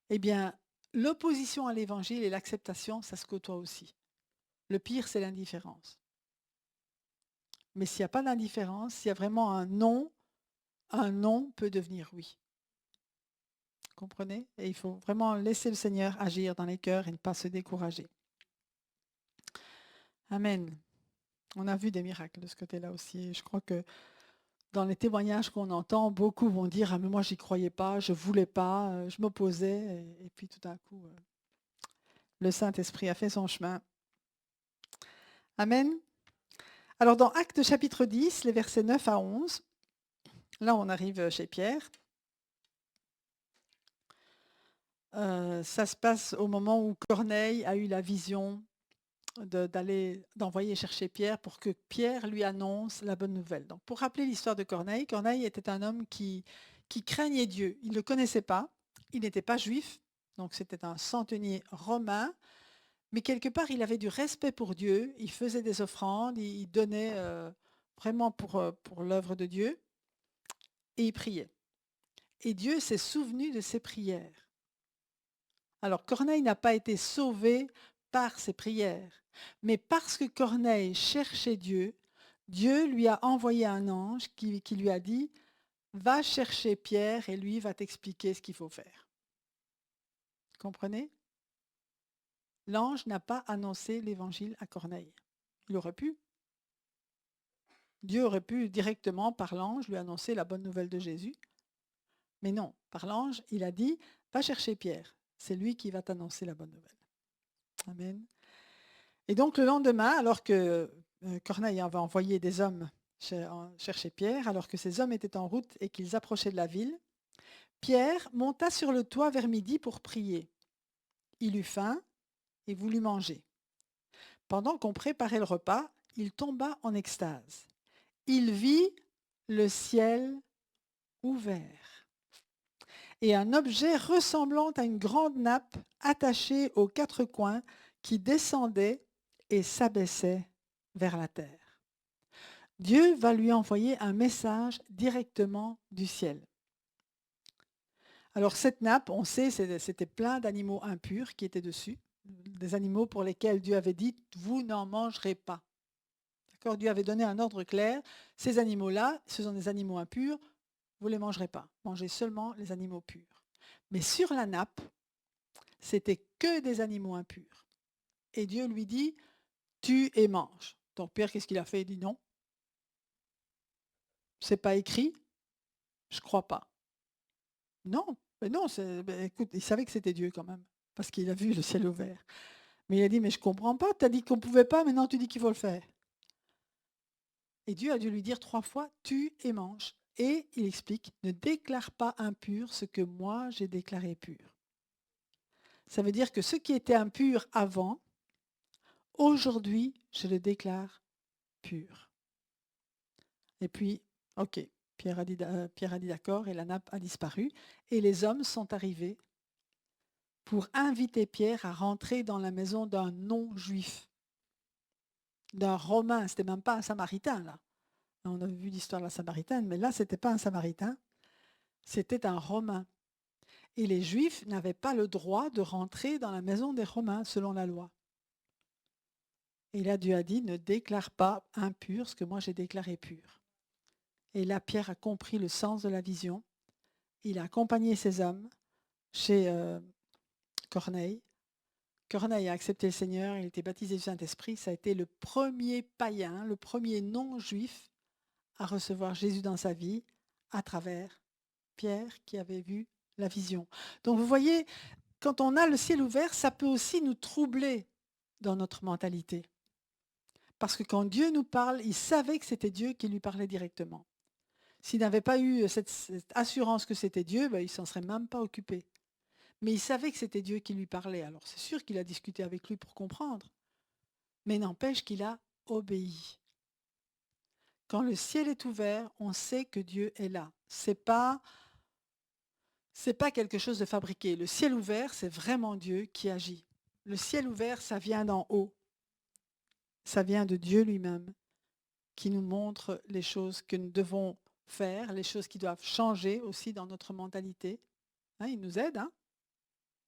Speaker 1: Eh bien, l'opposition à l'Évangile et l'acceptation, ça se côtoie aussi. Le pire, c'est l'indifférence. Mais s'il n'y a pas d'indifférence, s'il y a vraiment un non peut devenir oui. Comprenez? Et il faut vraiment laisser le Seigneur agir dans les cœurs et ne pas se décourager. Amen. On a vu des miracles de ce côté-là aussi. Et je crois que dans les témoignages qu'on entend, beaucoup vont dire: ah, mais moi, j'y croyais pas, je voulais pas, je m'opposais. Et puis tout d'un coup, le Saint-Esprit a fait son chemin. Amen. Alors, dans Actes chapitre 10, les versets 9 à 11, là, on arrive chez Pierre. Ça se passe au moment où Corneille a eu la vision d'envoyer chercher Pierre pour que Pierre lui annonce la bonne nouvelle. Donc, pour rappeler l'histoire de Corneille, Corneille était un homme qui craignait Dieu. Il ne le connaissait pas, il n'était pas juif, donc c'était un centenier romain, mais quelque part, il avait du respect pour Dieu, il faisait des offrandes, il donnait vraiment pour l'œuvre de Dieu, et il priait. Et Dieu s'est souvenu de ses prières. Alors, Corneille n'a pas été sauvé par ses prières, mais parce que Corneille cherchait Dieu, Dieu lui a envoyé un ange qui lui a dit: va chercher Pierre et lui va t'expliquer ce qu'il faut faire. Comprenez? L'ange n'a pas annoncé l'évangile à Corneille. Il aurait pu. Dieu aurait pu directement, par l'ange, lui annoncer la bonne nouvelle de Jésus. Mais non, par l'ange, il a dit: va chercher Pierre. C'est lui qui va t'annoncer la bonne nouvelle. Amen. Et donc le lendemain, alors que Corneille avait envoyé des hommes chercher Pierre, alors que ces hommes étaient en route et qu'ils approchaient de la ville, Pierre monta sur le toit vers midi pour prier. Il eut faim et voulut manger. Pendant qu'on préparait le repas, il tomba en extase. Il vit le ciel ouvert et un objet ressemblant à une grande nappe attachée aux quatre coins qui descendait et s'abaissait vers la terre. Dieu va lui envoyer un message directement du ciel. Alors cette nappe, on sait, c'était plein d'animaux impurs qui étaient dessus, des animaux pour lesquels Dieu avait dit: vous n'en mangerez pas. D'accord? Dieu avait donné un ordre clair: ces animaux-là, ce sont des animaux impurs, vous ne les mangerez pas. Mangez seulement les animaux purs. Mais sur la nappe, c'était que des animaux impurs. Et Dieu lui dit: tue et mange. Donc Pierre, qu'est-ce qu'il a fait? Il dit: non, c'est pas écrit, je crois pas. Non, mais non, écoute, il savait que c'était Dieu quand même, parce qu'il a vu le ciel ouvert. Mais il a dit: mais je comprends pas, tu as dit qu'on pouvait pas, maintenant tu dis qu'il faut le faire. Et Dieu a dû lui dire 3 fois: tue et mange. Et il explique: ne déclare pas impur ce que moi j'ai déclaré pur. Ça veut dire que ce qui était impur avant, aujourd'hui, je le déclare pur. Et puis, ok, Pierre a dit d'accord et la nappe a disparu. Et les hommes sont arrivés pour inviter Pierre à rentrer dans la maison d'un non-juif, d'un Romain. Ce n'était même pas un Samaritain, là. On a vu l'histoire de la Samaritaine, mais là, ce n'était pas un Samaritain, c'était un Romain. Et les Juifs n'avaient pas le droit de rentrer dans la maison des Romains, selon la loi. Et là, Dieu a dit: ne déclare pas impur ce que moi j'ai déclaré pur. Et là, Pierre a compris le sens de la vision. Il a accompagné ces hommes chez Corneille. Corneille a accepté le Seigneur, il a été baptisé du Saint-Esprit. Ça a été le premier païen, le premier non-juif à recevoir Jésus dans sa vie à travers Pierre qui avait vu la vision. Donc vous voyez, quand on a le ciel ouvert, ça peut aussi nous troubler dans notre mentalité. Parce que quand Dieu nous parle, il savait que c'était Dieu qui lui parlait directement. S'il n'avait pas eu cette assurance que c'était Dieu, il ne s'en serait même pas occupé. Mais il savait que c'était Dieu qui lui parlait. Alors c'est sûr qu'il a discuté avec lui pour comprendre. Mais n'empêche qu'il a obéi. Quand le ciel est ouvert, on sait que Dieu est là. C'est pas quelque chose de fabriqué. Le ciel ouvert, c'est vraiment Dieu qui agit. Le ciel ouvert, ça vient d'en haut. Ça vient de Dieu lui-même qui nous montre les choses que nous devons faire, les choses qui doivent changer aussi dans notre mentalité. Il nous aide, hein.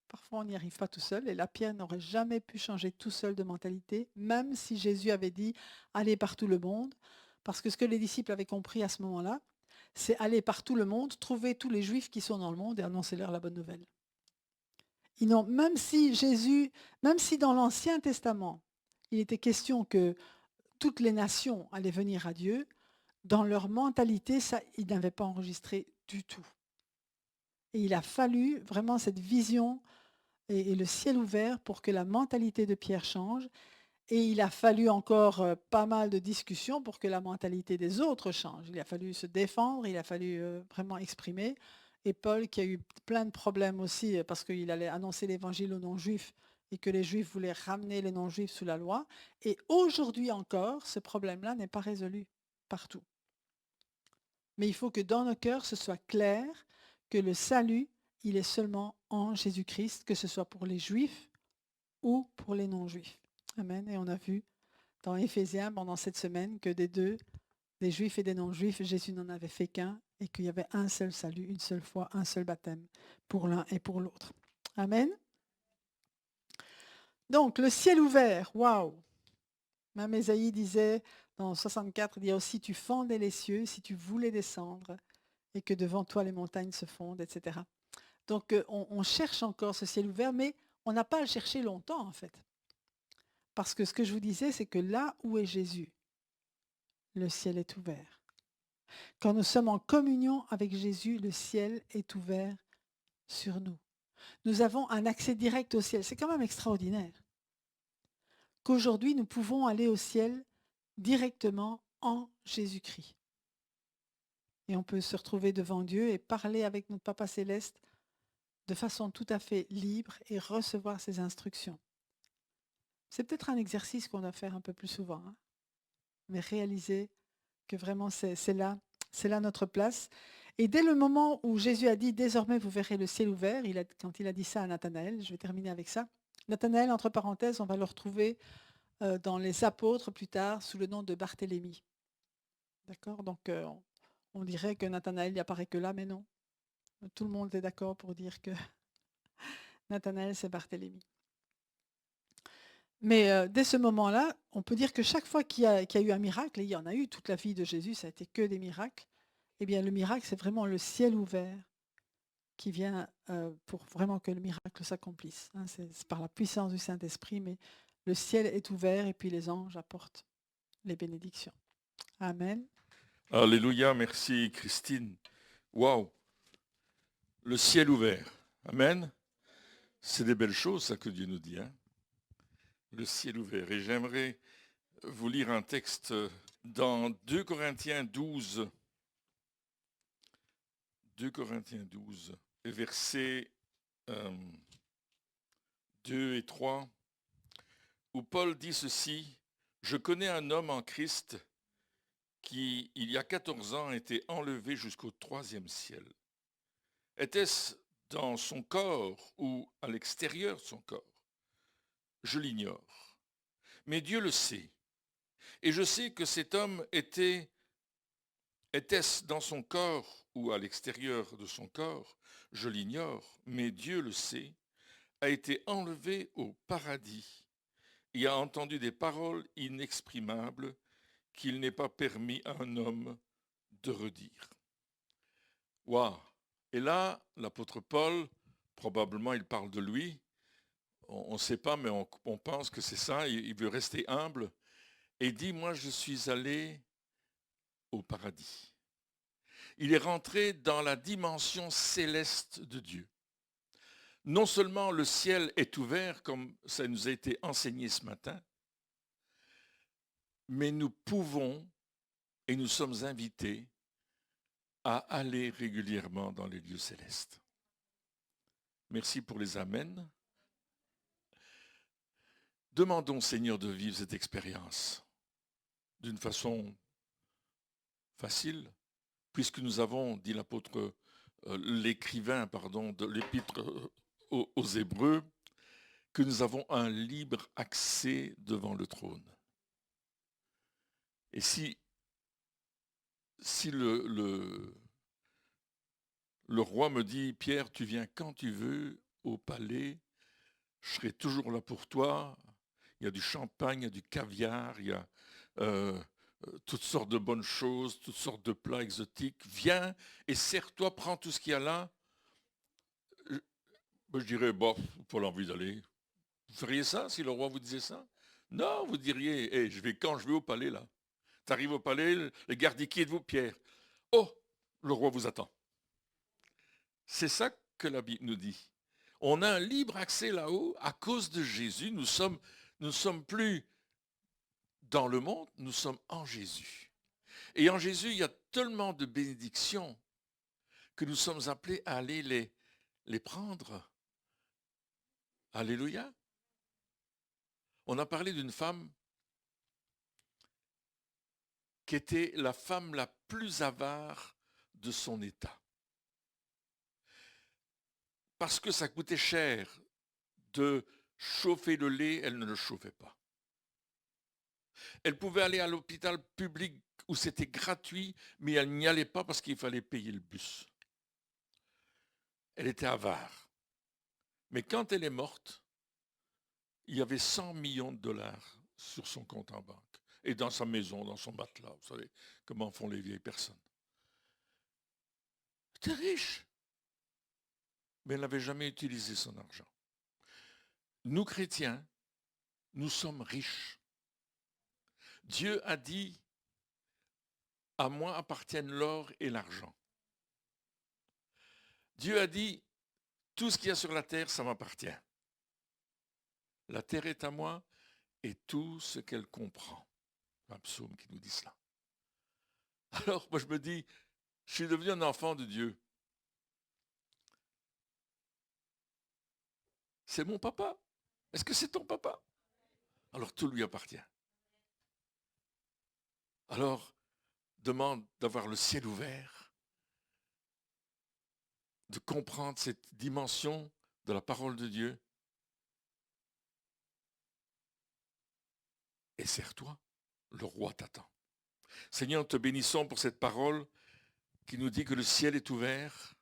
Speaker 1: Parfois, on n'y arrive pas tout seul. Et la Pierre n'aurait jamais pu changer tout seul de mentalité, même si Jésus avait dit: allez par tout le monde. Parce que ce que les disciples avaient compris à ce moment-là, c'est aller par tout le monde, trouver tous les Juifs qui sont dans le monde et annoncer-leur la bonne nouvelle. Même si dans l'Ancien Testament, il était question que toutes les nations allaient venir à Dieu, dans leur mentalité, ça, ils n'avaient pas enregistré du tout. Et il a fallu vraiment cette vision et le ciel ouvert pour que la mentalité de Pierre change. Et il a fallu encore pas mal de discussions pour que la mentalité des autres change. Il a fallu se défendre, il a fallu vraiment exprimer. Et Paul, qui a eu plein de problèmes aussi, parce qu'il allait annoncer l'évangile aux non-juifs et que les juifs voulaient ramener les non-juifs sous la loi. Et aujourd'hui encore, ce problème-là n'est pas résolu partout. Mais il faut que dans nos cœurs, ce soit clair que le salut, il est seulement en Jésus-Christ, que ce soit pour les juifs ou pour les non-juifs. Amen. Et on a vu dans Éphésiens pendant cette semaine que des deux, des juifs et des non-juifs, Jésus n'en avait fait qu'un et qu'il y avait un seul salut, une seule foi, un seul baptême pour l'un et pour l'autre. Amen. Donc, le ciel ouvert, waouh. Même Ésaïe disait dans 64, il dit aussi, tu fendais les cieux si tu voulais descendre et que devant toi les montagnes se fondent, etc. Donc, on cherche encore ce ciel ouvert, mais on n'a pas à le chercher longtemps en fait. Parce que ce que je vous disais, c'est que là où est Jésus, le ciel est ouvert. Quand nous sommes en communion avec Jésus, le ciel est ouvert sur nous. Nous avons un accès direct au ciel. C'est quand même extraordinaire qu'aujourd'hui, nous pouvons aller au ciel directement en Jésus-Christ. Et on peut se retrouver devant Dieu et parler avec notre Papa Céleste de façon tout à fait libre et recevoir ses instructions. C'est peut-être un exercice qu'on doit faire un peu plus souvent, hein, mais réaliser que vraiment c'est là notre place. Et dès le moment où Jésus a dit « Désormais vous verrez le ciel ouvert », quand il a dit ça à Nathanaël, je vais terminer avec ça. Nathanaël, entre parenthèses, on va le retrouver dans les apôtres plus tard sous le nom de Barthélemy. D'accord. Donc on dirait que Nathanaël n'y apparaît que là, mais non. Tout le monde est d'accord pour dire que Nathanaël, c'est Barthélemy. Mais dès ce moment-là, on peut dire que chaque fois qu'il y a eu un miracle, et il y en a eu toute la vie de Jésus, ça a été que des miracles, eh bien le miracle, c'est vraiment le ciel ouvert qui vient pour vraiment que le miracle s'accomplisse. Hein. C'est par la puissance du Saint-Esprit, mais le ciel est ouvert et puis les anges apportent les bénédictions. Amen.
Speaker 2: Alléluia, merci Christine. Waouh, le ciel ouvert. Amen. C'est des belles choses, ça que Dieu nous dit. Hein? Le ciel ouvert. Et j'aimerais vous lire un texte dans 2 Corinthiens 12. 2 Corinthiens 12, versets 2 et 3, où Paul dit ceci, « Je connais un homme en Christ qui, il y a 14 ans, a été enlevé jusqu'au 3e ciel. Était-ce dans son corps ou à l'extérieur de son corps? Je l'ignore. Mais Dieu le sait. Et je sais que cet homme était-ce dans son corps ou à l'extérieur de son corps? Je l'ignore, mais Dieu le sait, a été enlevé au paradis et a entendu des paroles inexprimables qu'il n'est pas permis à un homme de redire. » Waouh! Et là, l'apôtre Paul, probablement il parle de lui, on ne sait pas, mais on pense que c'est ça, il veut rester humble, et dit, moi je suis allé au paradis. Il est rentré dans la dimension céleste de Dieu. Non seulement le ciel est ouvert, comme ça nous a été enseigné ce matin, mais nous pouvons et nous sommes invités à aller régulièrement dans les lieux célestes. Merci pour les amens. Demandons, Seigneur, de vivre cette expérience d'une façon facile, puisque nous avons, dit l'apôtre, l'écrivain, de l'épître aux Hébreux, que nous avons un libre accès devant le trône. Et si le roi me dit, Pierre, tu viens quand tu veux au palais, je serai toujours là pour toi. Il y a du champagne, il y a du caviar, il y a toutes sortes de bonnes choses, toutes sortes de plats exotiques. Viens et sers-toi, prends tout ce qu'il y a là. Euh, Moi, je dirais, bon, pas l'envie d'aller. Vous feriez ça si le roi vous disait ça? Non, vous diriez, hey, quand je vais au palais là. Tu arrives au palais, le garde dit, qui êtes-vous, Pierre? Oh, le roi vous attend. C'est ça que la Bible nous dit. On a un libre accès là-haut à cause de Jésus. Nous ne sommes plus dans le monde, nous sommes en Jésus. Et en Jésus, il y a tellement de bénédictions que nous sommes appelés à aller les prendre. Alléluia. On a parlé d'une femme qui était la femme la plus avare de son état. Parce que ça coûtait cher de chauffer le lait, elle ne le chauffait pas. Elle pouvait aller à l'hôpital public où c'était gratuit, mais elle n'y allait pas parce qu'il fallait payer le bus. Elle était avare. Mais quand elle est morte, il y avait 100 millions de dollars sur son compte en banque. Et dans sa maison, dans son matelas. Vous savez comment font les vieilles personnes. Elle était riche. Mais elle n'avait jamais utilisé son argent. Nous, chrétiens, nous sommes riches. Dieu a dit, à moi appartiennent l'or et l'argent. Dieu a dit, tout ce qu'il y a sur la terre, ça m'appartient. La terre est à moi et tout ce qu'elle comprend. Un psaume qui nous dit cela. Alors, moi je me dis, je suis devenu un enfant de Dieu. C'est mon papa. Est-ce que c'est ton papa? Alors tout lui appartient. Alors, demande d'avoir le ciel ouvert, de comprendre cette dimension de la parole de Dieu. Et sers-toi, le roi t'attend. Seigneur, te bénissons pour cette parole qui nous dit que le ciel est ouvert,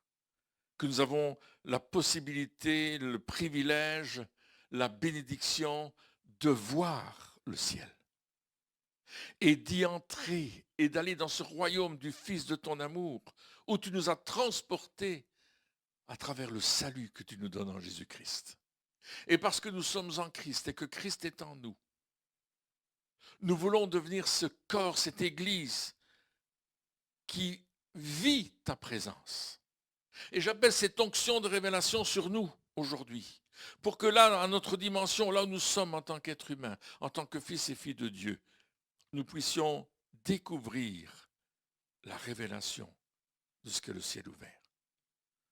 Speaker 2: que nous avons la possibilité, le privilège, la bénédiction de voir le ciel et d'y entrer et d'aller dans ce royaume du Fils de ton amour où tu nous as transportés à travers le salut que tu nous donnes en Jésus-Christ. Et parce que nous sommes en Christ et que Christ est en nous, nous voulons devenir ce corps, cette Église qui vit ta présence. Et j'appelle cette onction de révélation sur nous aujourd'hui, pour que là, à notre dimension, là où nous sommes en tant qu'êtres humains, en tant que fils et filles de Dieu, nous puissions découvrir la révélation de ce qu'est le ciel ouvert.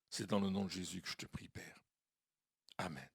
Speaker 2: C'est dans le nom de Jésus que je te prie, Père. Amen.